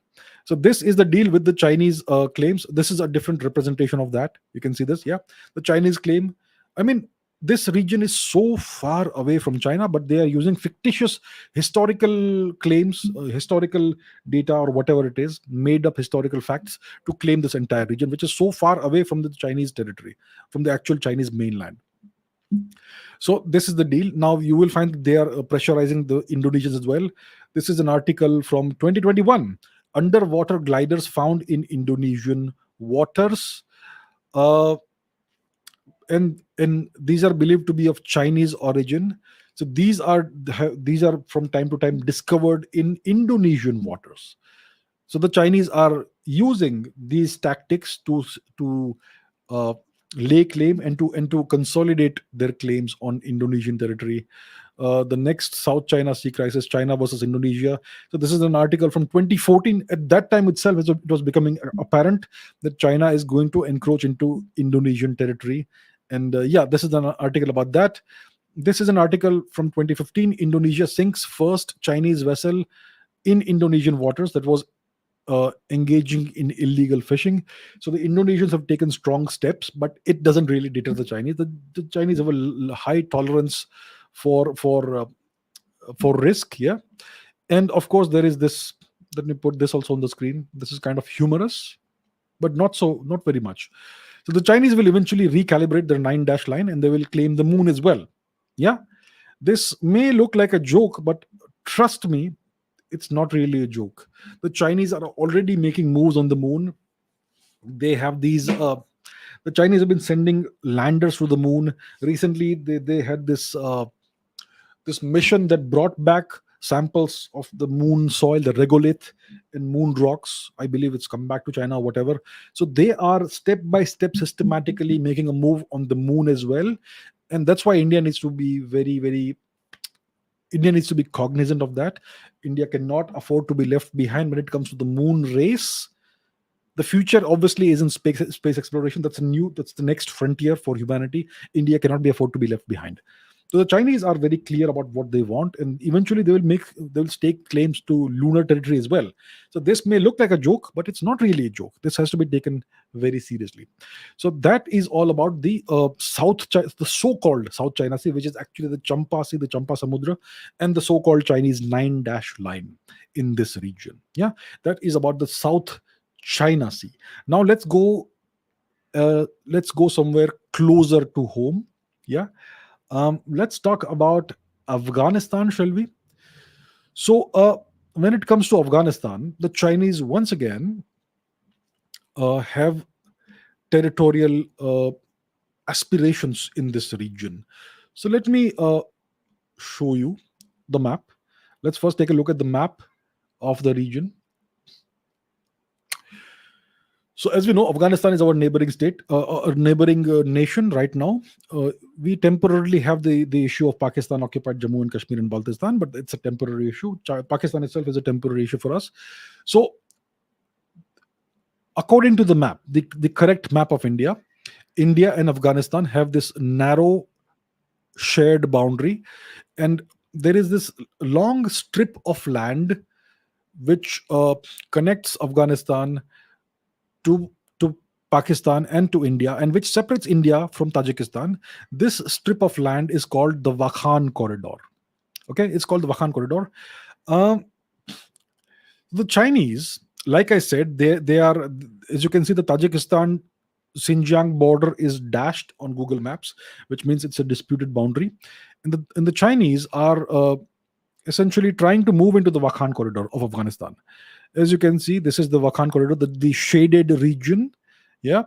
So this is the deal with the Chinese claims. This is a different representation of that. You can see this. Yeah, the Chinese claim. I mean, this region is so far away from China, but they are using fictitious historical claims, historical data, or whatever it is, made up historical facts to claim this entire region, which is so far away from the Chinese territory, from the actual Chinese mainland. So this is the deal. Now you will find that they are pressurizing the Indonesians as well. This is an article from 2021. Underwater gliders found in Indonesian waters. Uh, and these are believed to be of Chinese origin. So these are from time to time discovered in Indonesian waters. So the Chinese are using these tactics to uh, lay claim and to consolidate their claims on Indonesian territory. The next South China Sea crisis, China versus Indonesia. So this is an article from 2014. At that time itself, it was becoming apparent that China is going to encroach into Indonesian territory. And yeah, this is an article about that. This is an article from 2015. Indonesia sinks first Chinese vessel in Indonesian waters that was engaging in illegal fishing. So the Indonesians have taken strong steps, but it doesn't really deter the Chinese. The Chinese have a high tolerance for risk. Yeah, and of course there is this. Let me put this also on the screen. This is kind of humorous, but not very much. So the Chinese will eventually recalibrate their 9 dash line and they will claim the moon as well. Yeah, this may look like a joke, but trust me, it's not really a joke. The Chinese are already making moves on the moon. They have these. The Chinese have been sending landers to the moon. Recently, they had this mission that brought back samples of the moon soil, the regolith and moon rocks. I believe it's come back to China or whatever. So they are step by step systematically making a move on the moon as well. And that's why India needs to be India needs to be cognizant of that. India cannot afford to be left behind when it comes to the moon race. The future obviously is in space exploration. That's the next frontier for humanity. India cannot be afford to be left behind. So the Chinese are very clear about what they want, and eventually they will stake claims to lunar territory as well. So this may look like a joke, but it's not really a joke. This has to be taken very seriously. So that is all about the the so-called South China Sea, which is actually the Champa Sea, the Champa Samudra, and the so-called Chinese 9 dash line in this region. Yeah, that is about the South China Sea. Now let's go somewhere closer to home. Yeah, let's talk about Afghanistan, shall we? So, when it comes to Afghanistan, the Chinese once again have territorial aspirations in this region. So, let me show you the map. Let's first take a look at the map of the region. So, as we know, Afghanistan is our neighboring state, neighboring nation right now. We temporarily have the issue of Pakistan occupied Jammu and Kashmir and Baltistan, but it's a temporary issue. Pakistan itself is a temporary issue for us. So, according to the map, the correct map of India, India and Afghanistan have this narrow shared boundary, and there is this long strip of land which connects Afghanistan to Pakistan and to India, and which separates India from Tajikistan. This strip of land is called the Wakhan Corridor. Okay, it's called the Wakhan Corridor. Um, the Chinese, like I said, they are, as you can see, the Tajikistan Xinjiang border is dashed on Google Maps, which means it's a disputed boundary, and the Chinese are essentially trying to move into the Wakhan Corridor of Afghanistan. As you can see, this is the Wakhan Corridor, the shaded region. Yeah.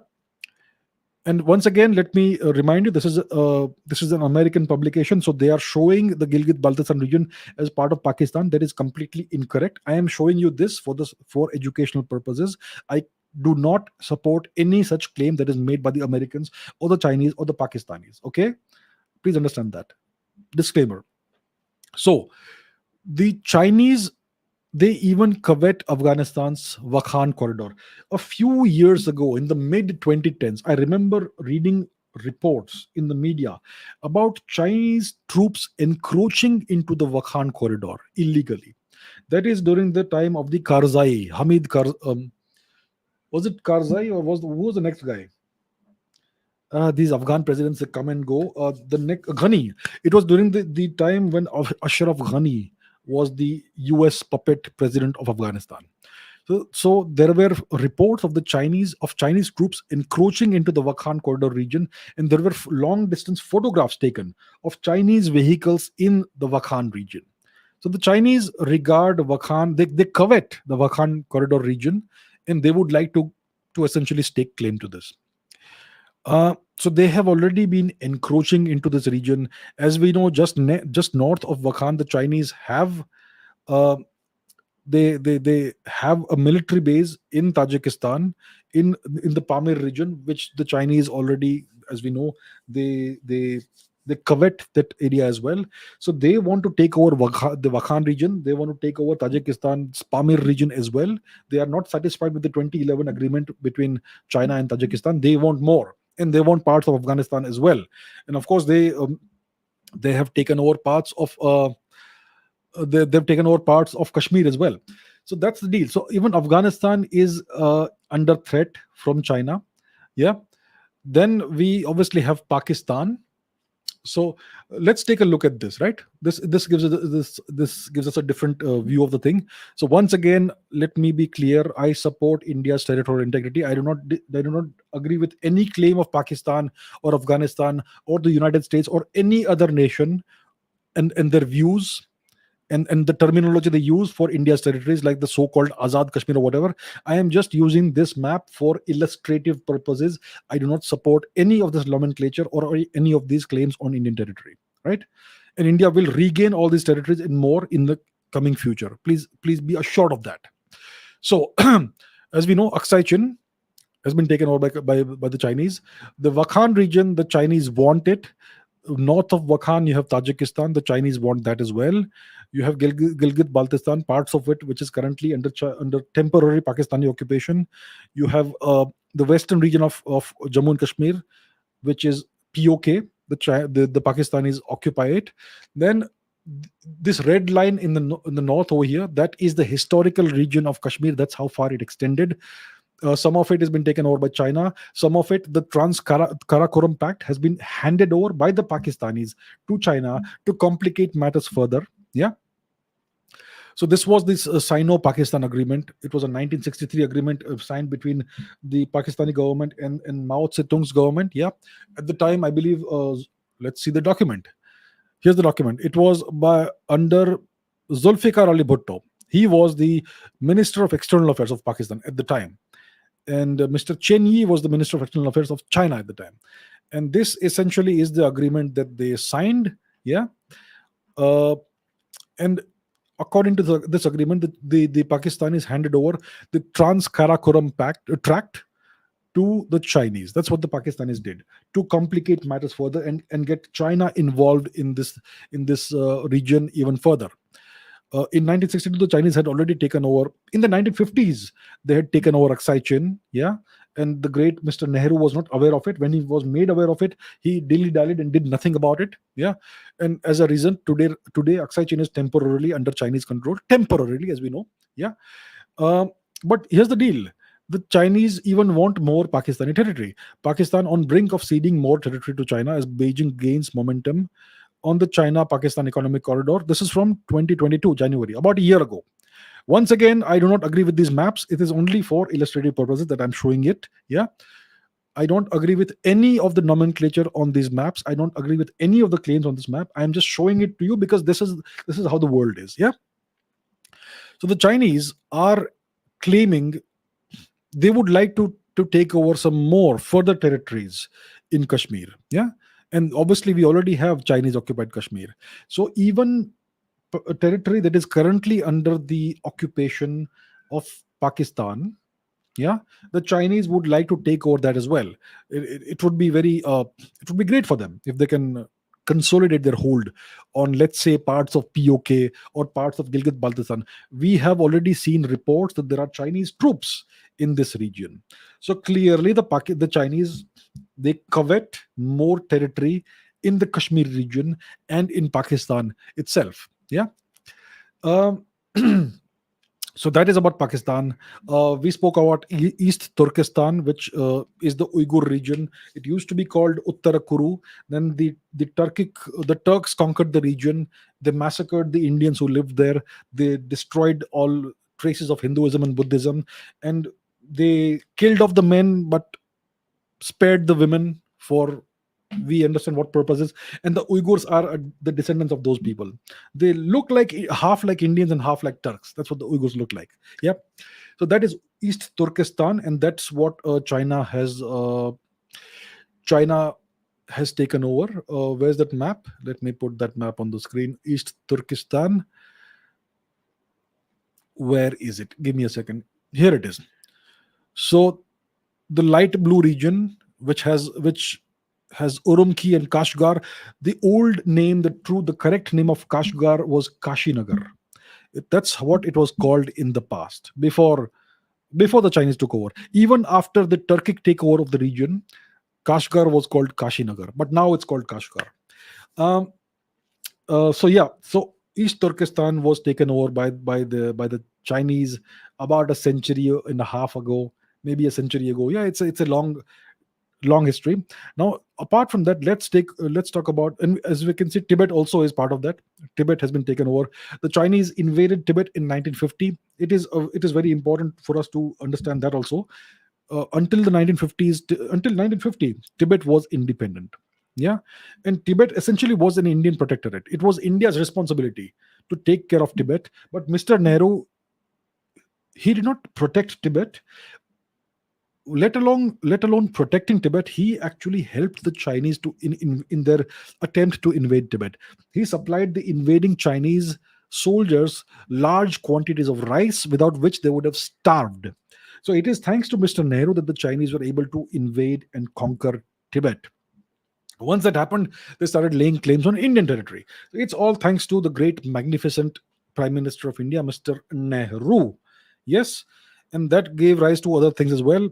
And once again, let me remind you, this is an American publication, so they are showing the Gilgit-Baltistan region as part of Pakistan. That is completely incorrect. I am showing you this for educational purposes. I do not support any such claim that is made by the Americans or the Chinese or the Pakistanis. Okay, please understand that. Disclaimer. So the Chinese, they even covet Afghanistan's Wakhan corridor. A few years ago, in the mid 2010s, I remember reading reports in the media about Chinese troops encroaching into the Wakhan corridor illegally. That is during the time of the Karzai, Hamid Kar. Was it Karzai, or who was the next guy? These Afghan presidents, they come and go. Ghani, it was during the time when Ashraf Ghani was the US puppet president of Afghanistan. So there were reports of Chinese troops encroaching into the Wakhan corridor region, and there were long distance photographs taken of Chinese vehicles in the Wakhan region. So the Chinese regard Wakhan, they covet the Wakhan corridor region, and they would like to essentially stake claim to this. So they have already been encroaching into this region. As we know, just north of Wakhan, the Chinese have uh, they have a military base in Tajikistan, in the Pamir region, which the Chinese already, as we know, they they they covet that area as well. So they want to take over the Wakhan region. They want to take over Tajikistan's Pamir region as well. They are not satisfied with the 2011 agreement between China and Tajikistan. They want more, and they want parts of Afghanistan as well. And of course, they have taken over parts of they've taken over parts of Kashmir as well. So that's the deal. So even Afghanistan is under threat from China. Yeah. Then we obviously have Pakistan. So let's take a look at this. Right. This gives us a different view of the thing. So once again, let me be clear. I support India's territorial integrity. I do not agree with any claim of Pakistan or Afghanistan or the United States or any other nation and their views and the terminology they use for India's territories, like the so-called Azad Kashmir or whatever. I am just using this map for illustrative purposes. I do not support any of this nomenclature or any of these claims on Indian territory. Right? And India will regain all these territories and more in the coming future. Please be assured of that. So, as we know, Aksai Chin has been taken over by the Chinese. The Wakhan region, the Chinese want it. North of Wakhan, you have Tajikistan. The Chinese want that as well. You have Gilgit Baltistan, parts of it which is currently under temporary Pakistani occupation. You have the western region of Jammu and Kashmir, which is POK. The Pakistanis occupy it. Then this red line in the north over here, that is the historical region of Kashmir. That's how far it extended. Some of it has been taken over by China. Some of it, the Trans-Karakoram Pact, has been handed over by the Pakistanis to China to complicate matters further. Yeah. So this was this Sino-Pakistan agreement. It was a 1963 agreement signed between the Pakistani government and Mao Zedong's government. Yeah. At the time, I believe, let's see the document. Here's the document. It was under Zulfikar Ali Bhutto. He was the Minister of External Affairs of Pakistan at the time. And Mr. Chen Yi was the Minister of External Affairs of China at the time. And this essentially is the agreement that they signed. Yeah. And according to this agreement, the Pakistanis handed over the Trans-Karakoram Tract to the Chinese. That's what the Pakistanis did to complicate matters further and get China involved in this region even further. In 1962, the Chinese had already taken over. In the 1950s, they had taken over Aksai Chin. Yeah. And the great Mr. Nehru was not aware of it. When he was made aware of it, he dilly-dallied and did nothing about it. Yeah. And as a reason, today Aksai Chin is temporarily under Chinese control. Temporarily, as we know. Yeah. But here's the deal. The Chinese even want more Pakistani territory. Pakistan on brink of ceding more territory to China as Beijing gains momentum on the China-Pakistan economic corridor. This is from 2022, January, about a year ago. Once again, I do not agree with these maps. It is only for illustrative purposes that I'm showing it. Yeah. I don't agree with any of the nomenclature on these maps. I don't agree with any of the claims on this map. I'm just showing it to you because this is how the world is. Yeah. So the Chinese are claiming they would like to take over some more further territories in Kashmir. Yeah. And obviously, we already have Chinese occupied Kashmir. So even a territory that is currently under the occupation of Pakistan, yeah, the Chinese would like to take over that as well. It would be it would be great for them if they can consolidate their hold on, let's say, parts of POK or parts of Gilgit Baltistan. We have already seen reports that there are Chinese troops in this region. So clearly, the Chinese, they covet more territory in the Kashmir region and in Pakistan itself. Yeah. Um, So that is about Pakistan. We spoke about East Turkestan, which is the Uyghur region. It used to be called Uttarakuru. Then the Turks conquered the region. They massacred the Indians who lived there. They destroyed all traces of Hinduism and Buddhism, and they killed off the men, but spared the women for we understand what purposes. And the Uyghurs are the descendants of those people. They look like half like Indians and half like Turks. That's what the Uyghurs look like. Yep. So that is East Turkestan, and that's what China has taken over. Where's that map? Let me put that map on the screen. East Turkestan. Where is it? Give me a second. Here it is. So the light blue region, which has Urumqi and Kashgar. The old name, the correct name of Kashgar was Kashinagar. That's what it was called in the past, before the Chinese took over. Even after the Turkic takeover of the region, Kashgar was called Kashinagar, but now it's called Kashgar. Um, so East Turkestan was taken over by the Chinese about a century and a half ago, maybe a century ago. Yeah, it's a long history. Now, apart from that, let's talk about, and as we can see, Tibet also is part of that. Tibet has been taken over. The Chinese invaded Tibet in 1950. It is very important for us to understand that also. Until the 1950s, until 1950, Tibet was independent. Yeah, and Tibet essentially was an Indian protectorate. It was India's responsibility to take care of Tibet. But Mr. Nehru, he did not protect Tibet, let alone protecting Tibet. He actually helped the Chinese to in their attempt to invade Tibet. He supplied the invading Chinese soldiers large quantities of rice, without which they would have starved. So it is thanks to Mr. Nehru that the Chinese were able to invade and conquer Tibet. Once that happened, they started laying claims on Indian territory. It's all thanks to the great, magnificent Prime Minister of India, Mr. Nehru. Yes, and that gave rise to other things as well.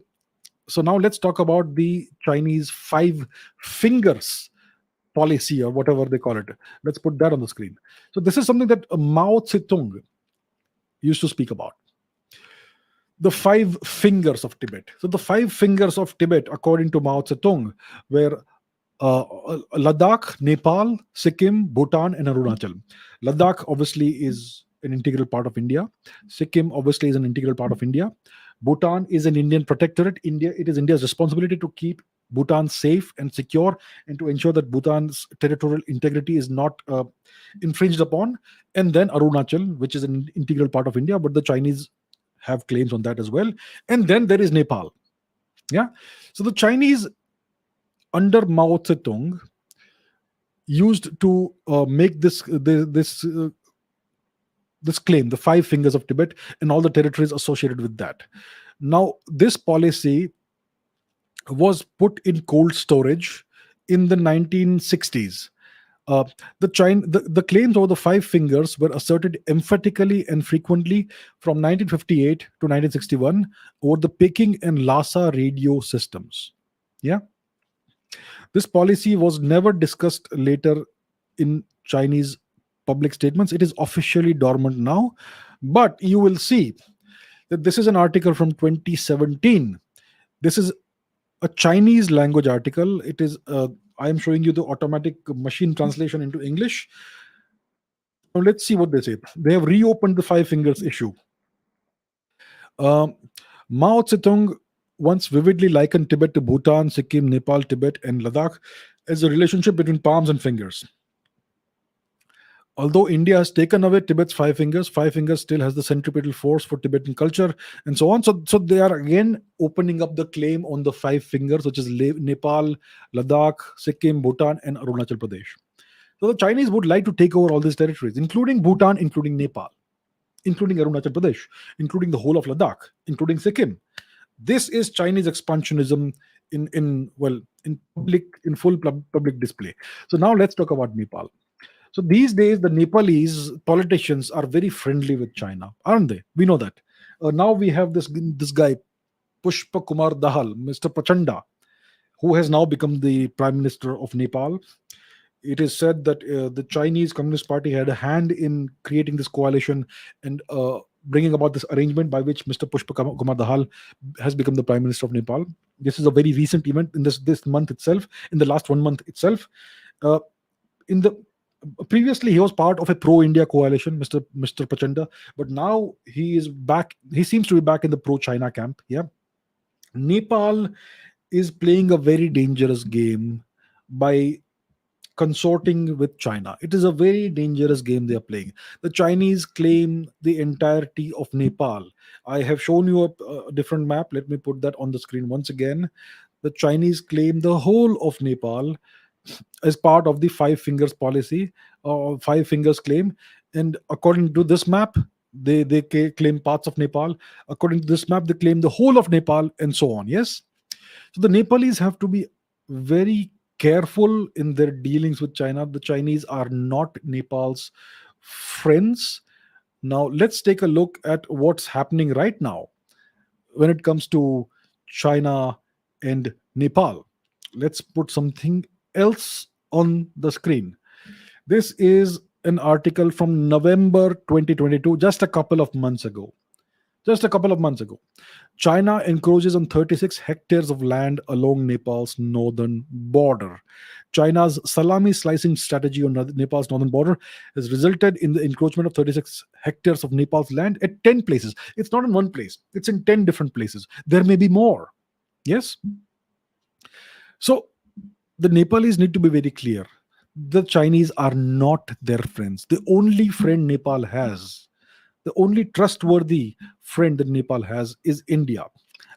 So now let's talk about the Chinese five fingers policy, or whatever they call it. Let's put that on the screen. So this is something that Mao Zedong used to speak about. The five fingers of Tibet. So the five fingers of Tibet, according to Mao Zedong, were Ladakh, Nepal, Sikkim, Bhutan, and Arunachal. Ladakh obviously is an integral part of India. Sikkim obviously is an integral part of India. Bhutan is an Indian protectorate. It is India's responsibility to keep Bhutan safe and secure, and to ensure that Bhutan's territorial integrity is not infringed upon. And then Arunachal, which is an integral part of India, but the Chinese have claims on that as well. And then there is Nepal. Yeah. So the Chinese under Mao Zedong used to make this claim, the five fingers of Tibet and all the territories associated with that. Now, this policy was put in cold storage in the 1960s. The claims over the five fingers were asserted emphatically and frequently from 1958 to 1961 over the Peking and Lhasa radio systems. Yeah. This policy was never discussed later in Chinese public statements. It is officially dormant now. But you will see that this is an article from 2017. This is a Chinese language article. It is, I am showing you the automatic machine translation into English. Now let's see what they say. They have reopened the five fingers issue. Um, Mao Zedong once vividly likened Tibet to Bhutan, Sikkim, Nepal, Tibet, and Ladakh as a relationship between palms and fingers. Although India has taken away Tibet's five fingers still has the centripetal force for Tibetan culture, and so on. So they are again opening up the claim on the five fingers, which is Nepal, Ladakh, Sikkim, Bhutan, and Arunachal Pradesh. So the Chinese would like to take over all these territories, including Bhutan, including Nepal, including Arunachal Pradesh, including the whole of Ladakh, including Sikkim. This is Chinese expansionism in full public display. So now let's talk about Nepal. So these days, the Nepalese politicians are very friendly with China, aren't they? We know that. Now we have this guy, Pushpa Kumar Dahal, Mr. Pachanda, who has now become the Prime Minister of Nepal. It is said that the Chinese Communist Party had a hand in creating this coalition, and bringing about this arrangement by which Mr. Pushpa Kumar Dahal has become the Prime Minister of Nepal. This is a very recent event in this month itself, in the last 1 month itself. Uh, in the Previously he was part of a pro India coalition, Mr. Prachanda, but now he is back. He seems to be back in the pro China camp. Yeah, Nepal is playing a very dangerous game by consorting with China. It is a very dangerous game they are playing. The Chinese claim the entirety of Nepal. I have shown you a different map. Let me put that on the screen once again. The Chinese claim the whole of Nepal as part of the five fingers policy, five fingers claim. And according to this map, they claim parts of Nepal. According to this map, they claim the whole of Nepal, and so on. Yes. So the Nepalese have to be very careful in their dealings with China. The Chinese are not Nepal's friends. Now, let's take a look at what's happening right now when it comes to China and Nepal. Let's put something else on the screen. This is an article from November 2022, just a couple of months ago. Just a couple of months ago. China encroaches on 36 hectares of land along Nepal's northern border. China's salami slicing strategy on Nepal's northern border has resulted in the encroachment of 36 hectares of Nepal's land at 10 places. It's not in one place, it's in 10 different places. There may be more. Yes? So the Nepalese need to be very clear. The Chinese are not their friends. The only friend Nepal has, the only trustworthy friend that Nepal has, is India.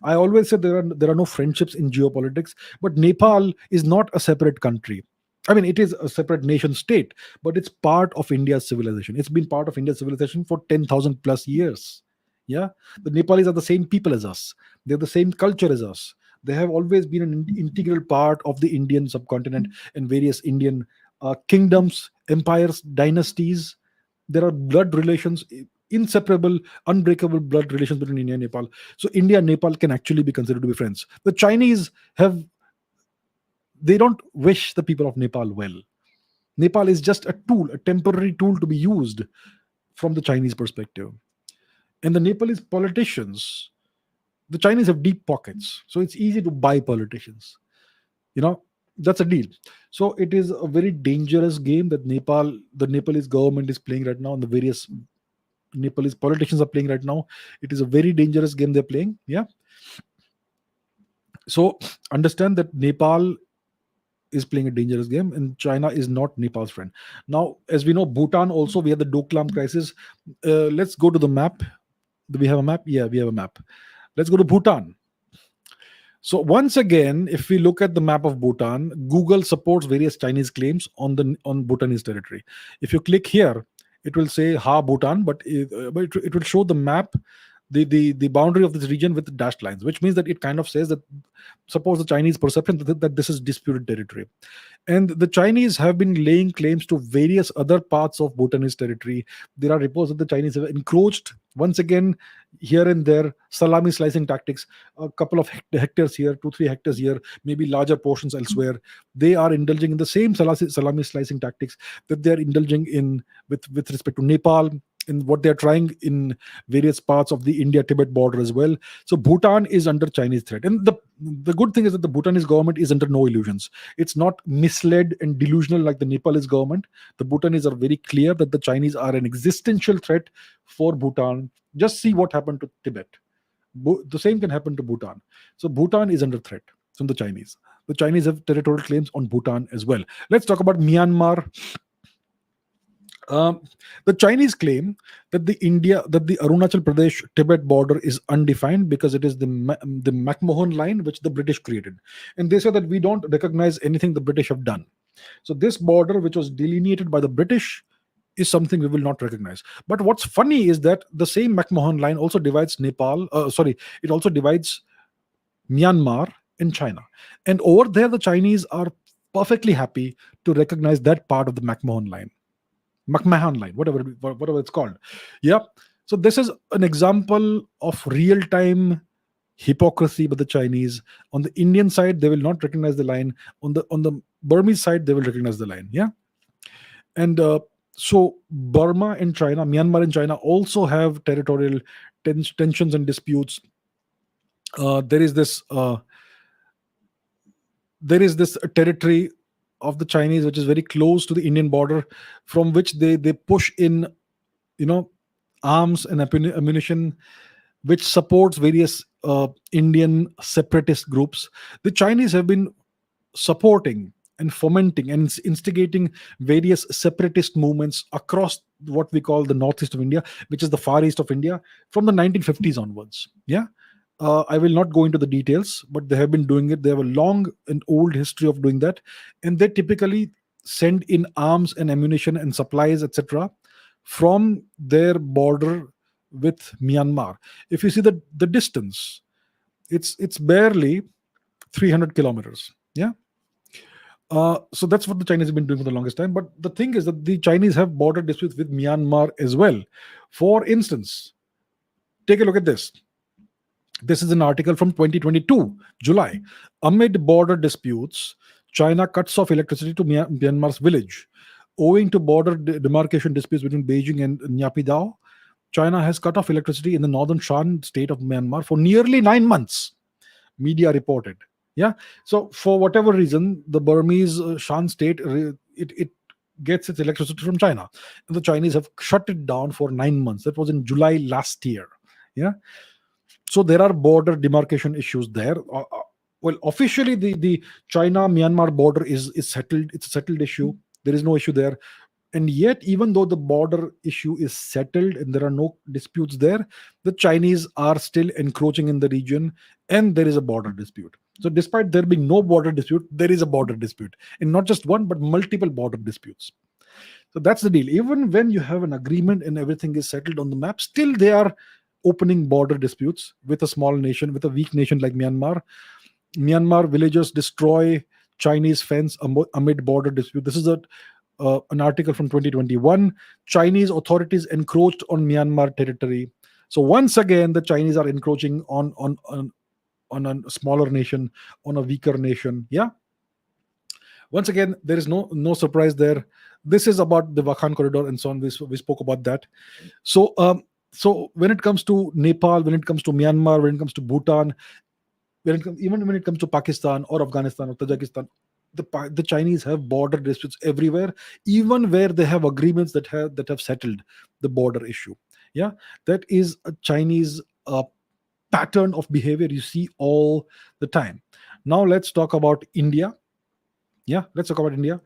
I always say there are no friendships in geopolitics, but Nepal is not a separate country. I mean, it is a separate nation state, but it's part of India's civilization. It's been part of India's civilization for 10,000 plus years. Yeah, the Nepalis are the same people as us. They're the same culture as us. They have always been an integral part of the Indian subcontinent and various Indian kingdoms, empires, dynasties. There are blood relations, inseparable, unbreakable blood relations between India and Nepal. So India and Nepal can actually be considered to be friends. The Chinese they don't wish the people of Nepal well. Nepal is just a tool, a temporary tool to be used from the Chinese perspective. And the Nepalese politicians, the Chinese have deep pockets, so it's easy to buy politicians. You know, that's a deal. So it is a very dangerous game that the Nepalese government is playing right now, and the various Nepalese politicians are playing right now. It is a very dangerous game they're playing. Yeah. So understand that Nepal is playing a dangerous game, and China is not Nepal's friend. Now, as we know, Bhutan also, we have the Doklam crisis. Let's go to the map. Do we have a map? Yeah, we have a map. Let's go to Bhutan. So once again, if we look at the map of Bhutan, Google supports various Chinese claims on Bhutanese territory. If you click here, it will say Ha Bhutan, but it will show the map, the boundary of this region with dashed lines, which means that it kind of says that, suppose the Chinese perception that this is disputed territory. And the Chinese have been laying claims to various other parts of Bhutanese territory. There are reports that the Chinese have encroached once again here and there, salami slicing tactics, a couple of hectares here, 2-3 hectares here, maybe larger portions elsewhere. They are indulging in the same salami slicing tactics that they are indulging in with respect to Nepal, in what they're trying in various parts of the India-Tibet border as well. So Bhutan is under Chinese threat. And the good thing is that the Bhutanese government is under no illusions. It's not misled and delusional like the Nepalese government. The Bhutanese are very clear that the Chinese are an existential threat for Bhutan. Just see what happened to Tibet. The same can happen to Bhutan. So Bhutan is under threat from the Chinese. The Chinese have territorial claims on Bhutan as well. Let's talk about Myanmar. The Chinese claim that the Arunachal Pradesh Tibet border is undefined because it is the McMahon line which the British created, and they say that we don't recognize anything the British have done. So this border, which was delineated by the British, is something we will not recognize. But what's funny is that the same McMahon line also divides it also divides Myanmar and China, and over there the Chinese are perfectly happy to recognize that part of the McMahon line, whatever it's called. Yeah. So this is an example of real-time hypocrisy by the Chinese. On the Indian side, they will not recognize the line. On the Burmese side, they will recognize the line. Yeah. And So Burma and China, Myanmar and China also have territorial tensions and disputes. There is this territory of the Chinese which is very close to the Indian border, from which they push in, you know, arms and ammunition, which supports various Indian separatist groups. The Chinese have been supporting and fomenting and instigating various separatist movements across what we call the northeast of India, which is the far east of India, from the 1950s onwards. Yeah. I will not go into the details, but they have been doing it. They have a long and old history of doing that. And they typically send in arms and ammunition and supplies, etc., from their border with Myanmar. If you see the distance, it's barely 300 kilometers. Yeah. So that's what the Chinese have been doing for the longest time. But the thing is that the Chinese have border disputes with Myanmar as well. For instance, take a look at this. This is an article from 2022, July. Amid border disputes, China cuts off electricity to Myanmar's village. Owing to border demarcation disputes between Beijing and Naypyidaw, China has cut off electricity in the northern Shan state of Myanmar for nearly 9 months, media reported. Yeah. So for whatever reason, the Burmese Shan state, it gets its electricity from China, and the Chinese have shut it down for 9 months. That was in July last year. Yeah. So there are border demarcation issues there. Well, officially the China Myanmar border is settled. It's a settled issue. There is no issue there. And yet, even though the border issue is settled and there are no disputes there, the Chinese are still encroaching in the region, and there is a border dispute. So despite there being no border dispute, there is a border dispute, and not just one but multiple border disputes. So that's the deal. Even when you have an agreement and everything is settled on the map, still they are opening border disputes with a small nation, with a weak nation like Myanmar. Myanmar villagers destroy Chinese fence amid border dispute. This is an article from 2021. Chinese authorities encroached on Myanmar territory. So once again, the Chinese are encroaching on a smaller nation, on a weaker nation. Yeah. Once again, there is no surprise there. This is about the Wakhan corridor and so on. We spoke about that. So when it comes to Nepal, when it comes to Myanmar, when it comes to Bhutan, even when it comes to Pakistan or Afghanistan or Tajikistan, the Chinese have border disputes everywhere, even where they have agreements that have settled the border issue. Yeah, that is a Chinese pattern of behavior you see all the time. Now let's talk about India. Yeah, let's talk about India.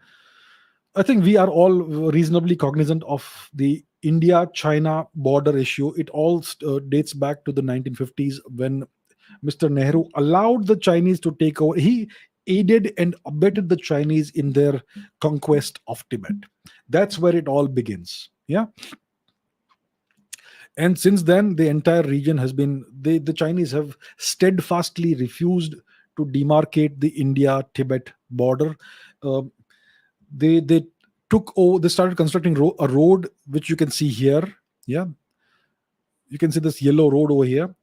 I think we are all reasonably cognizant of the India-China border issue. It all dates back to the 1950s, when Mr. Nehru allowed the Chinese to take over. He aided and abetted the Chinese in their conquest of Tibet. That's where it all begins. Yeah. And since then, the entire region has been, the Chinese have steadfastly refused to demarcate the India-Tibet border. Uh, they took over, they started constructing a road, which you can see here. Yeah. You can see this yellow road over here.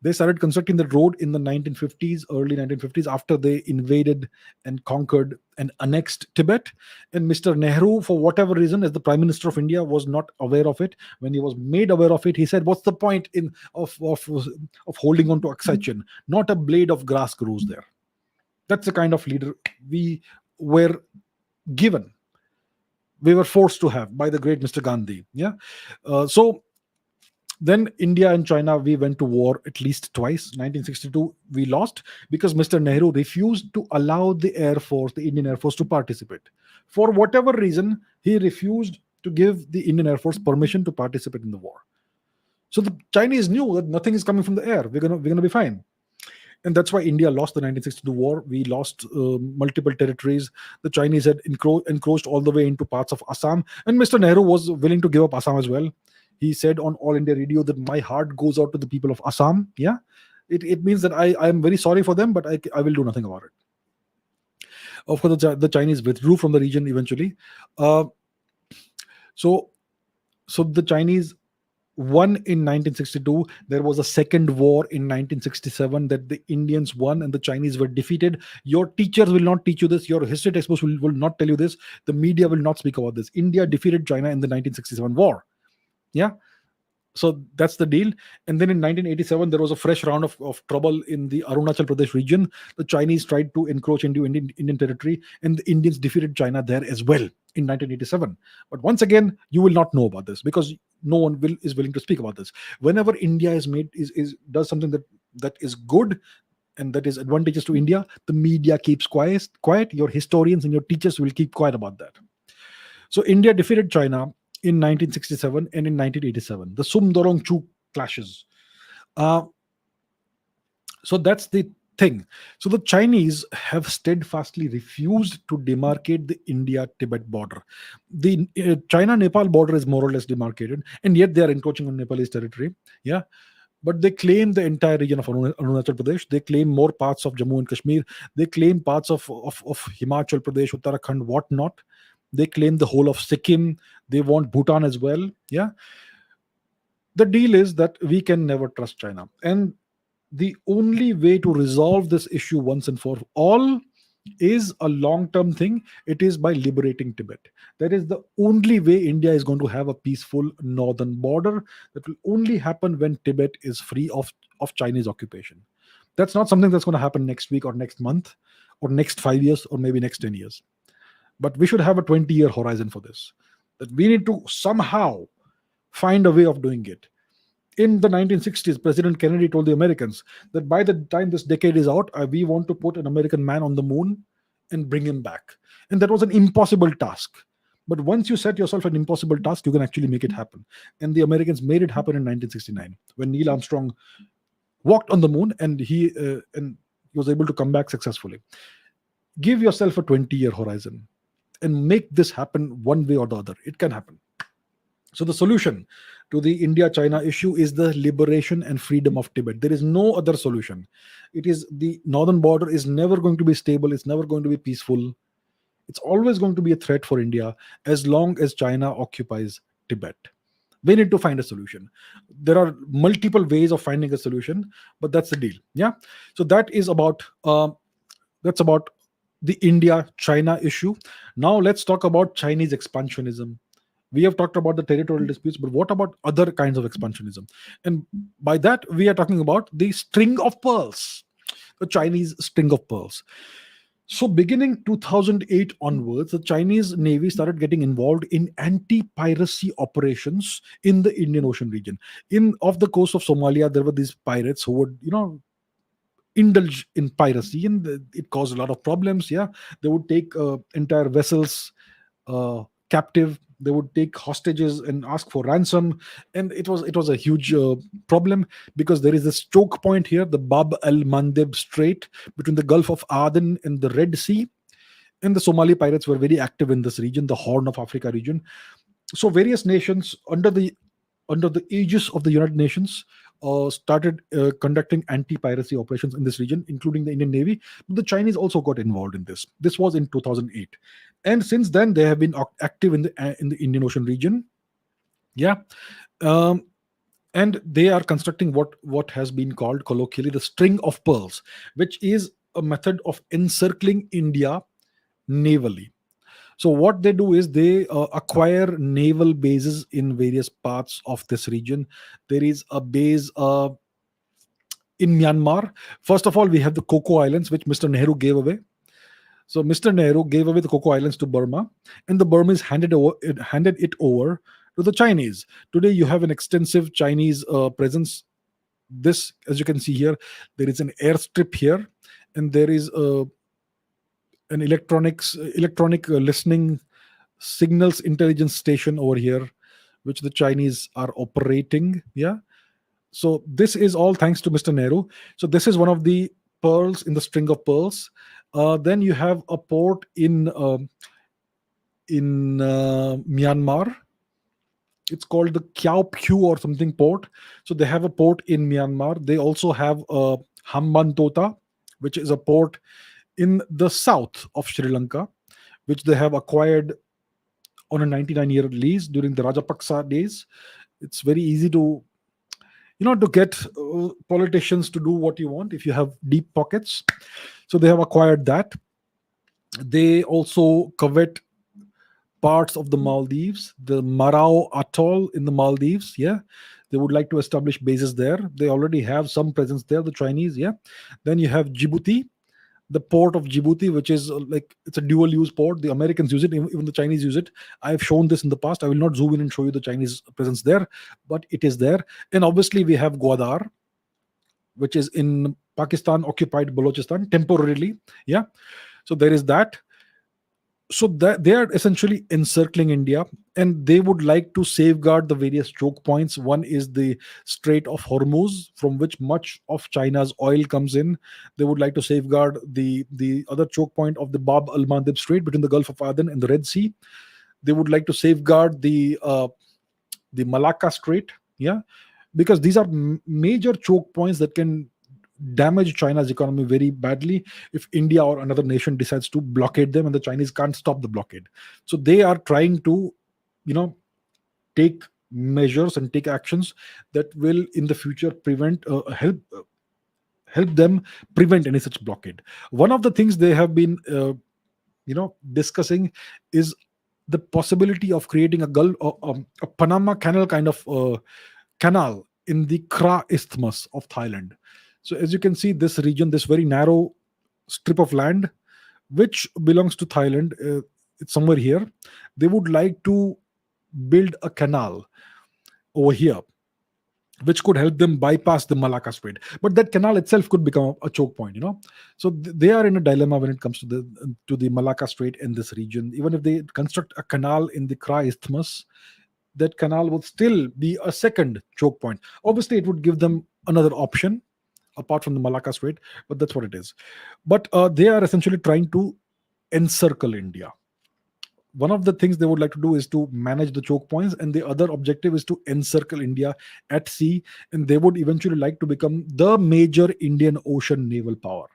They started constructing the road in the 1950s, early 1950s, after they invaded and conquered and annexed Tibet. And Mr. Nehru, for whatever reason, as the Prime Minister of India, was not aware of it. When he was made aware of it, he said, "What's the point of holding on to Aksachin? Not a blade of grass grows there." That's the kind of leader we were given. We were forced to have by the great Mr. Gandhi. Yeah. So then India and China, we went to war at least twice. 1962, we lost because Mr. Nehru refused to allow the Air Force, the Indian Air Force, to participate. For whatever reason, he refused to give the Indian Air Force permission to participate in the war. So the Chinese knew that nothing is coming from the air. We're gonna be fine. And that's why India lost the 1962 war. We lost multiple territories. The Chinese had encroached all the way into parts of Assam, and Mr. Nehru was willing to give up Assam as well. He said on All India Radio that my heart goes out to the people of Assam. Yeah, it means that I am very sorry for them, but I will do nothing about it. Of course, the Chinese withdrew from the region eventually. So the Chinese won in 1962. There was a second war in 1967 that the Indians won and the Chinese were defeated. Your teachers will not teach you this. Your history textbooks will not tell you this. The media will not speak about this. India defeated China in the 1967 war. Yeah. So that's the deal. And then in 1987, there was a fresh round of trouble in the Arunachal Pradesh region. The Chinese tried to encroach into Indian territory, and the Indians defeated China there as well in 1987. But once again, you will not know about this because no one is willing to speak about this. Whenever India is does something that is good and that is advantageous to India, the media keeps quiet. Your historians and your teachers will keep quiet about that. So India defeated China in 1967 and in 1987, the Sumdorong-chu clashes. Uh, so that's the thing. So the Chinese have steadfastly refused to demarcate the India-Tibet border. The China-Nepal border is more or less demarcated, and yet they are encroaching on Nepalese territory. Yeah. But they claim the entire region of Arunachal Pradesh. They claim more parts of Jammu and Kashmir. They claim parts of Himachal Pradesh, Uttarakhand, whatnot. They claim the whole of Sikkim. They want Bhutan as well. Yeah. The deal is that we can never trust China. And the only way to resolve this issue once and for all is a long-term thing. It is by liberating Tibet. That is the only way India is going to have a peaceful northern border. That will only happen when Tibet is free of Chinese occupation. That's not something that's going to happen next week or next month or next 5 years or maybe next 10 years. But we should have a 20-year horizon for this. That we need to somehow find a way of doing it. In the 1960s, President Kennedy told the Americans that by the time this decade is out, we want to put an American man on the moon and bring him back. And that was an impossible task. But once you set yourself an impossible task, you can actually make it happen. And the Americans made it happen in 1969 when Neil Armstrong walked on the moon and he was able to come back successfully. Give yourself a 20-year horizon and make this happen one way or the other. It can happen. So the solution to the India-China issue is the liberation and freedom of Tibet. There is no other solution. It is the northern border is never going to be stable. It's never going to be peaceful. It's always going to be a threat for India as long as China occupies Tibet. We need to find a solution. There are multiple ways of finding a solution, but that's the deal. Yeah. So that's about the India-China issue. Now let's talk about Chinese expansionism. We have talked about the territorial disputes, but what about other kinds of expansionism? And by that, we are talking about the string of pearls, the Chinese string of pearls. So beginning 2008 onwards, the Chinese Navy started getting involved in anti-piracy operations in the Indian Ocean region. Off the coast of Somalia, there were these pirates who would, indulge in piracy, and it caused a lot of problems. Yeah, they would take entire vessels captive. They would take hostages and ask for ransom, and it was a huge problem because there is this choke point here, the Bab al Mandeb Strait between the Gulf of Aden and the Red Sea, and the Somali pirates were very active in this region, the Horn of Africa region. So various nations under the aegis of the United Nations started conducting anti-piracy operations in this region, including the Indian Navy. But the Chinese also got involved in this. This was in 2008, and since then they have been active in the Indian Ocean region. Yeah, and they are constructing what has been called colloquially the string of pearls, which is a method of encircling India navally. So what they do is they acquire naval bases in various parts of this region. There is a base in Myanmar. First of all, we have the Coco Islands, which Mr. Nehru gave away. So Mr. Nehru gave away the Coco Islands to Burma, and the Burmese handed it over to the Chinese. Today, you have an extensive Chinese presence. This, as you can see here, there is an airstrip here, and there is an electronic listening signals intelligence station over here, which the Chinese are operating. Yeah. So this is all thanks to Mr. Nehru. So this is one of the pearls in the string of pearls. Then you have a port in Myanmar. It's called the Kiao Phu or something port. So they have a port in Myanmar. They also have Hambantota, which is a port in the south of Sri Lanka, which they have acquired on a 99-year lease during the Rajapaksa days. It's very easy to, to get politicians to do what you want if you have deep pockets. So they have acquired that. They also covet parts of the Maldives, the Marau Atoll in the Maldives. Yeah, they would like to establish bases there. They already have some presence there, the Chinese. Yeah, then you have Djibouti, the port of Djibouti, which is like it's a dual use port. The Americans use it, even the Chinese use it. I've shown this in the past. I will not zoom in and show you the Chinese presence there, but it is there. And obviously, we have Gwadar, which is in Pakistan occupied Balochistan temporarily. Yeah, so there is that. So that they are essentially encircling India, and they would like to safeguard the various choke points. One is the Strait of Hormuz, from which much of China's oil comes in. They would like to safeguard the other choke point of the Bab al Mandeb Strait between the Gulf of Aden and the Red Sea. They would like to safeguard the Malacca Strait. Yeah, because these are major choke points that can damage China's economy very badly if India or another nation decides to blockade them, and the Chinese can't stop the blockade. So they are trying to, you know, take measures and take actions that will in the future prevent help them prevent any such blockade. One of the things they have been discussing is the possibility of creating a Gulf, a Panama Canal kind of canal in the Kra Isthmus of Thailand. So as you can see, this region, this very narrow strip of land, which belongs to Thailand, it's somewhere here. They would like to build a canal over here, which could help them bypass the Malacca Strait. But that canal itself could become a choke point, So they are in a dilemma when it comes to the Malacca Strait in this region. Even if they construct a canal in the Kra Isthmus, that canal would still be a second choke point. Obviously, it would give them another option apart from the Malacca Strait, but that's what it is. But they are essentially trying to encircle India. One of the things they would like to do is to manage the choke points, and the other objective is to encircle India at sea, and they would eventually like to become the major Indian Ocean naval power.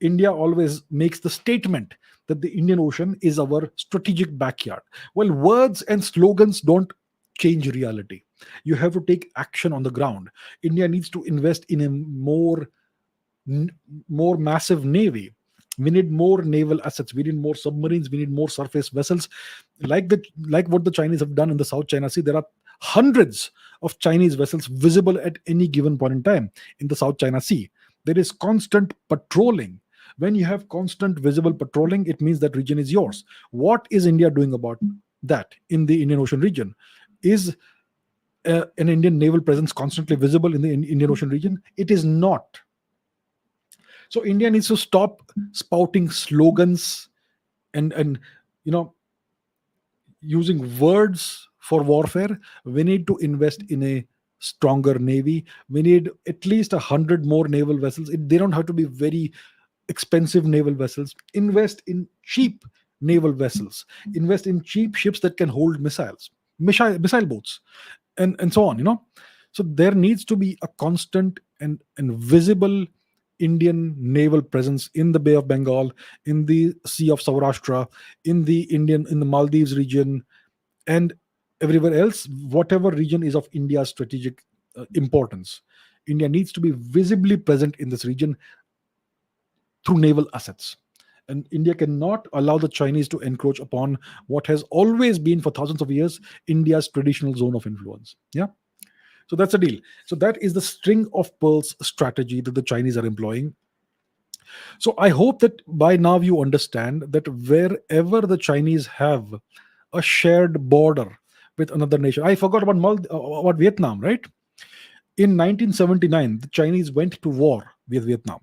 India always makes the statement that the Indian Ocean is our strategic backyard. Well, words and slogans don't change reality. You have to take action on the ground. India needs to invest in a more massive navy. We need more naval assets. We need more submarines. We need more surface vessels, like what the Chinese have done in the South China Sea. There are hundreds of Chinese vessels visible at any given point in time in the South China Sea. There is constant patrolling. When you have constant visible patrolling, it means that region is yours. What is India doing about that in the Indian Ocean region? Is an Indian naval presence constantly visible in the Indian Ocean region? It is not. So India needs to stop spouting slogans and using words for warfare. We need to invest in a stronger navy. We need at least 100 more naval vessels. They don't have to be very expensive naval vessels. Invest in cheap naval vessels. Invest in cheap ships that can hold missile boats, and so on. So there needs to be a constant and visible Indian naval presence in the Bay of Bengal, in the Sea of Saurashtra, in the Maldives region, and everywhere else. Whatever region is of India's strategic importance, India needs to be visibly present in this region through naval assets. And India cannot allow the Chinese to encroach upon what has always been, for thousands of years, India's traditional zone of influence. Yeah. So that's a deal. So that is the string of pearls strategy that the Chinese are employing. So I hope that by now you understand that wherever the Chinese have a shared border with another nation, I forgot about Vietnam, right? In 1979, the Chinese went to war with Vietnam.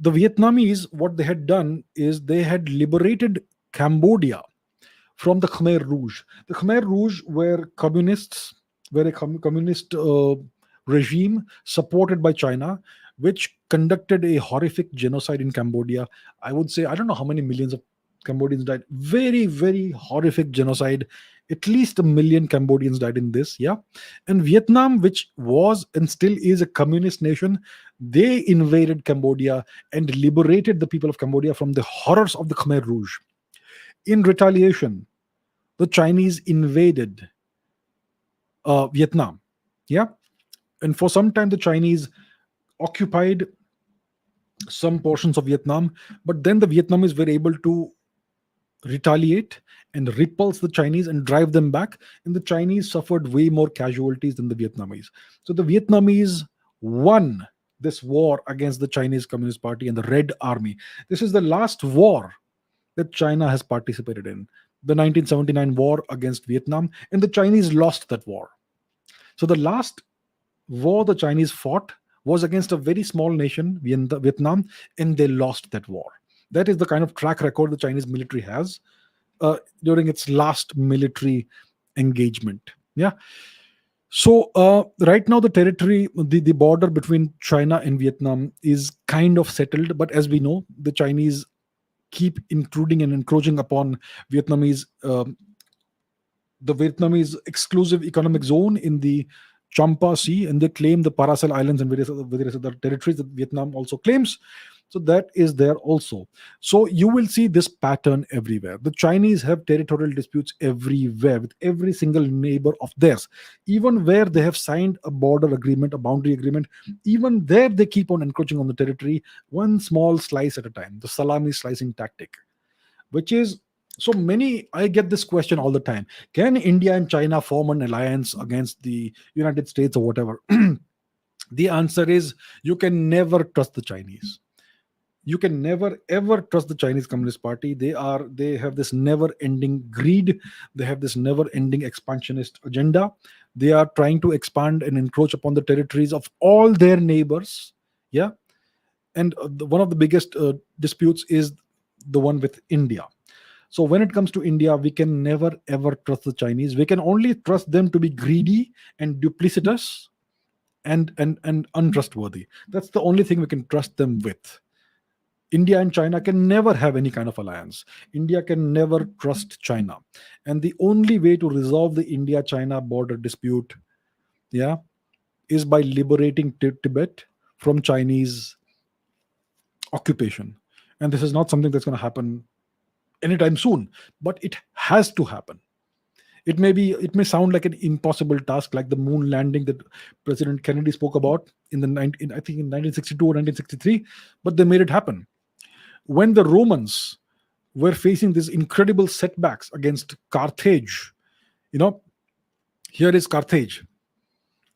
The Vietnamese, what they had done is they had liberated Cambodia from the Khmer Rouge. The Khmer Rouge were communists, were a communist regime supported by China, which conducted a horrific genocide in Cambodia. I would say, I don't know how many millions of Cambodians died. Very, very horrific genocide. At least 1 million Cambodians died in this. Yeah. And Vietnam, which was and still is a communist nation, they invaded Cambodia and liberated the people of Cambodia from the horrors of the Khmer Rouge. In retaliation, the Chinese invaded Vietnam. Yeah, and for some time the Chinese occupied some portions of Vietnam, but then the Vietnamese were able to retaliate and repulse the Chinese and drive them back. And the Chinese suffered way more casualties than the Vietnamese. So the Vietnamese won this war against the Chinese Communist Party and the Red Army. This is the last war that China has participated in, the 1979 war against Vietnam, and the Chinese lost that war. So the last war the Chinese fought was against a very small nation, Vietnam, and they lost that war. That is the kind of track record the Chinese military has during its last military engagement. Yeah. So right now, the border between China and Vietnam is kind of settled. But as we know, the Chinese keep intruding and encroaching upon Vietnamese the Vietnamese exclusive economic zone in the Champa Sea, and they claim the Paracel Islands and various other territories that Vietnam also claims. So that is there also. So you will see this pattern everywhere. The Chinese have territorial disputes everywhere with every single neighbor of theirs. Even where they have signed a border agreement, a boundary agreement, even there they keep on encroaching on the territory, one small slice at a time. The salami slicing tactic, which is, so many, I get this question all the time: can India and China form an alliance against the United States or whatever? The answer is, you can never trust the Chinese. You can never ever trust the Chinese Communist Party. They have this never ending greed. They have this never ending expansionist agenda. They are trying to expand and encroach upon the territories of all their neighbors. Yeah. And one of the biggest disputes is the one with India. So when it comes to India, we can never ever trust the Chinese. We can only trust them to be greedy and duplicitous and untrustworthy. That's the only thing we can trust them with. India and China can never have any kind of alliance. India can never trust China. And the only way to resolve the India China border dispute, yeah, is by liberating Tibet from Chinese occupation. And this is not something that's going to happen anytime soon, but it has to happen. It may sound like an impossible task, like the moon landing that President Kennedy spoke about I think in 1962 or 1963, but they made it happen. When the Romans were facing these incredible setbacks against Carthage, you know, here is Carthage.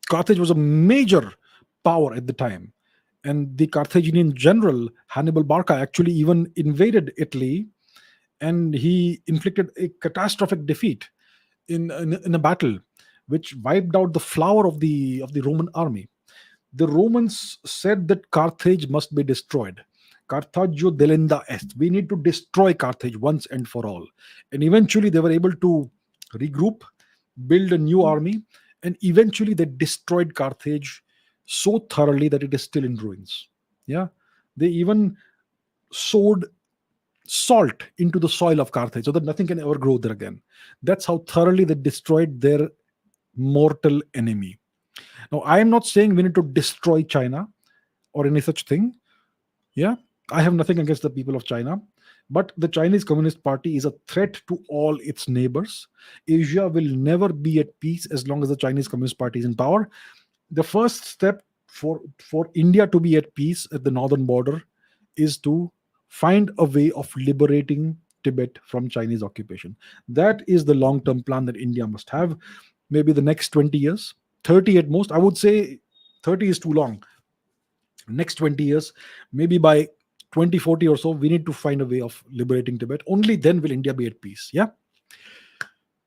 Carthage was a major power at the time, and the Carthaginian general Hannibal Barca actually even invaded Italy, and he inflicted a catastrophic defeat in a battle which wiped out the flower of the Roman army. The Romans said that Carthage must be destroyed. Carthago delenda est. We need to destroy Carthage once and for all. And eventually they were able to regroup, build a new army, and eventually they destroyed Carthage so thoroughly that it is still in ruins. Yeah. They even sowed salt into the soil of Carthage so that nothing can ever grow there again. That's how thoroughly they destroyed their mortal enemy. Now, I am not saying we need to destroy China or any such thing. Yeah, I have nothing against the people of China, but the Chinese Communist Party is a threat to all its neighbors. Asia will never be at peace as long as the Chinese Communist Party is in power. The first step for India to be at peace at the northern border is to find a way of liberating Tibet from Chinese occupation. That is the long term plan that India must have. Maybe the next 20 years, 30 at most. I would say 30 is too long. Next 20 years, maybe by 2040 or so, we need to find a way of liberating Tibet. Only then will India be at peace. Yeah.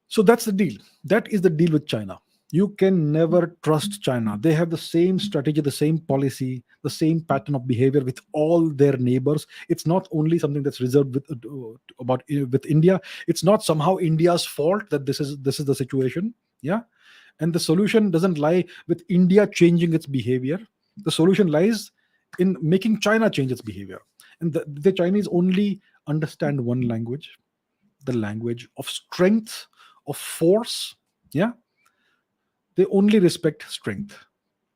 So that's the deal. That is the deal with China. You can never trust China. They have the same strategy, the same policy, the same pattern of behavior with all their neighbors. It's not only something that's reserved with India. It's not somehow India's fault that this is the situation. Yeah, and the solution doesn't lie with India changing its behavior. The solution lies in making China change its behavior. And the Chinese only understand one language, the language of strength, of force. Yeah, they only respect strength.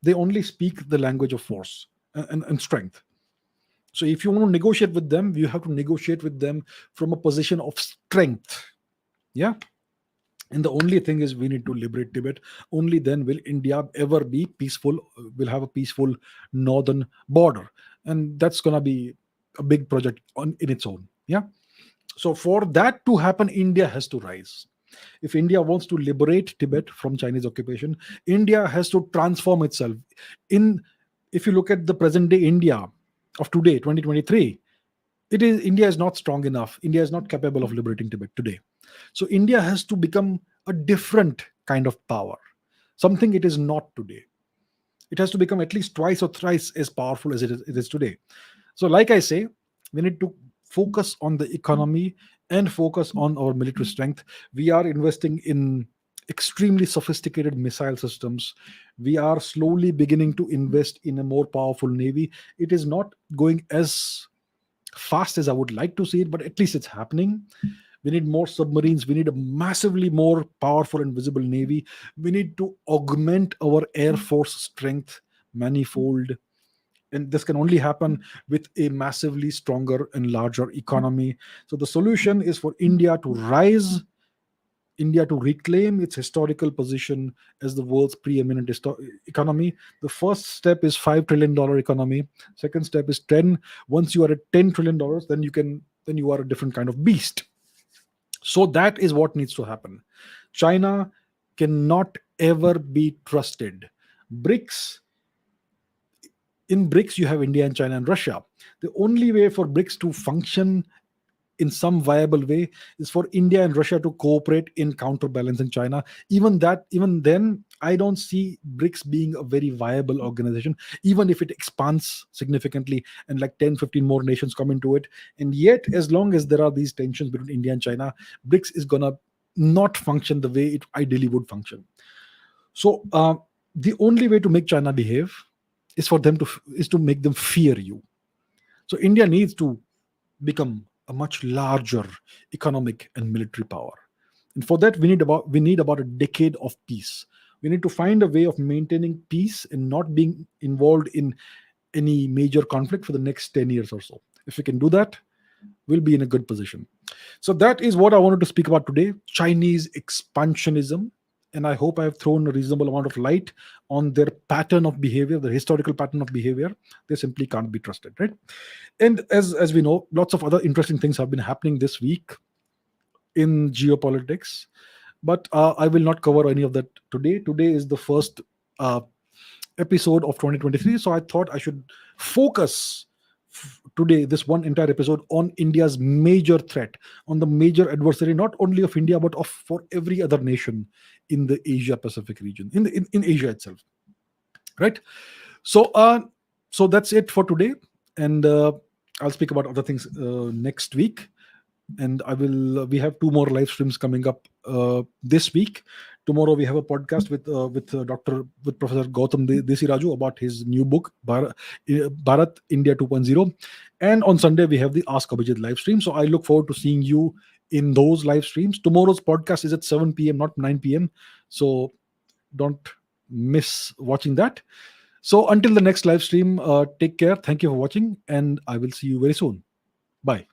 They only speak the language of force and strength. So if you want to negotiate with them, you have to negotiate with them from a position of strength. Yeah. And the only thing is, we need to liberate Tibet. Only then will India ever be peaceful, will have a peaceful northern border. And that's going to be a big project in its own. Yeah. So for that to happen, India has to rise. If India wants to liberate Tibet from Chinese occupation, India has to transform itself. In If you look at the present day India of today, 2023, India is not strong enough. India is not capable of liberating Tibet today. So India has to become a different kind of power, something it is not today. It has to become at least twice or thrice as powerful as it is today. So, like I say, we need to focus on the economy and focus on our military strength. We are investing in extremely sophisticated missile systems. We are slowly beginning to invest in a more powerful navy. It is not going as fast as I would like to see it, but at least it's happening. We need more submarines. We need a massively more powerful and visible navy. We need to augment our air force strength manifold. And this can only happen with a massively stronger and larger economy. So the solution is for India to rise, India to reclaim its historical position as the world's preeminent economy. The first step is $5 trillion economy. Second step is 10. Once you are at $10 trillion, then you are a different kind of beast. So that is what needs to happen. China cannot ever be trusted. BRICS In BRICS, you have India and China and Russia. The only way for BRICS to function in some viable way is for India and Russia to cooperate in counterbalancing China. Even then, I don't see BRICS being a very viable organization, even if it expands significantly and like 10, 15 more nations come into it. And yet, as long as there are these tensions between India and China, BRICS is gonna not function the way it ideally would function. So the only way to make China behave is to make them fear you. So India needs to become a much larger economic and military power. And for that, we need about a decade of peace. We need to find a way of maintaining peace and not being involved in any major conflict for the next 10 years or so. If we can do that, we'll be in a good position. So that is what I wanted to speak about today: Chinese expansionism. And I hope I have thrown a reasonable amount of light on their pattern of behavior, the historical pattern of behavior. They simply can't be trusted, right? And as we know, lots of other interesting things have been happening this week in geopolitics, but I will not cover any of that today. Today is the first uh, episode of 2023, so I thought I should focus today, this one entire episode, on India's major threat, on the major adversary, not only of India but of for every other nation in the Asia Pacific region, in Asia itself, right? So uh so that's it for today. And I'll speak about other things next week. And we have two more live streams coming up this week. Tomorrow we have a podcast with Professor Gautam Desiraju about his new book, Bharat India 2.0. And on Sunday we have the Ask Abhijit live stream. So I look forward to seeing you in those live streams. Tomorrow's podcast is at 7 p.m., not 9 p.m. So don't miss watching that. So until the next live stream, take care. Thank you for watching, and I will see you very soon. Bye.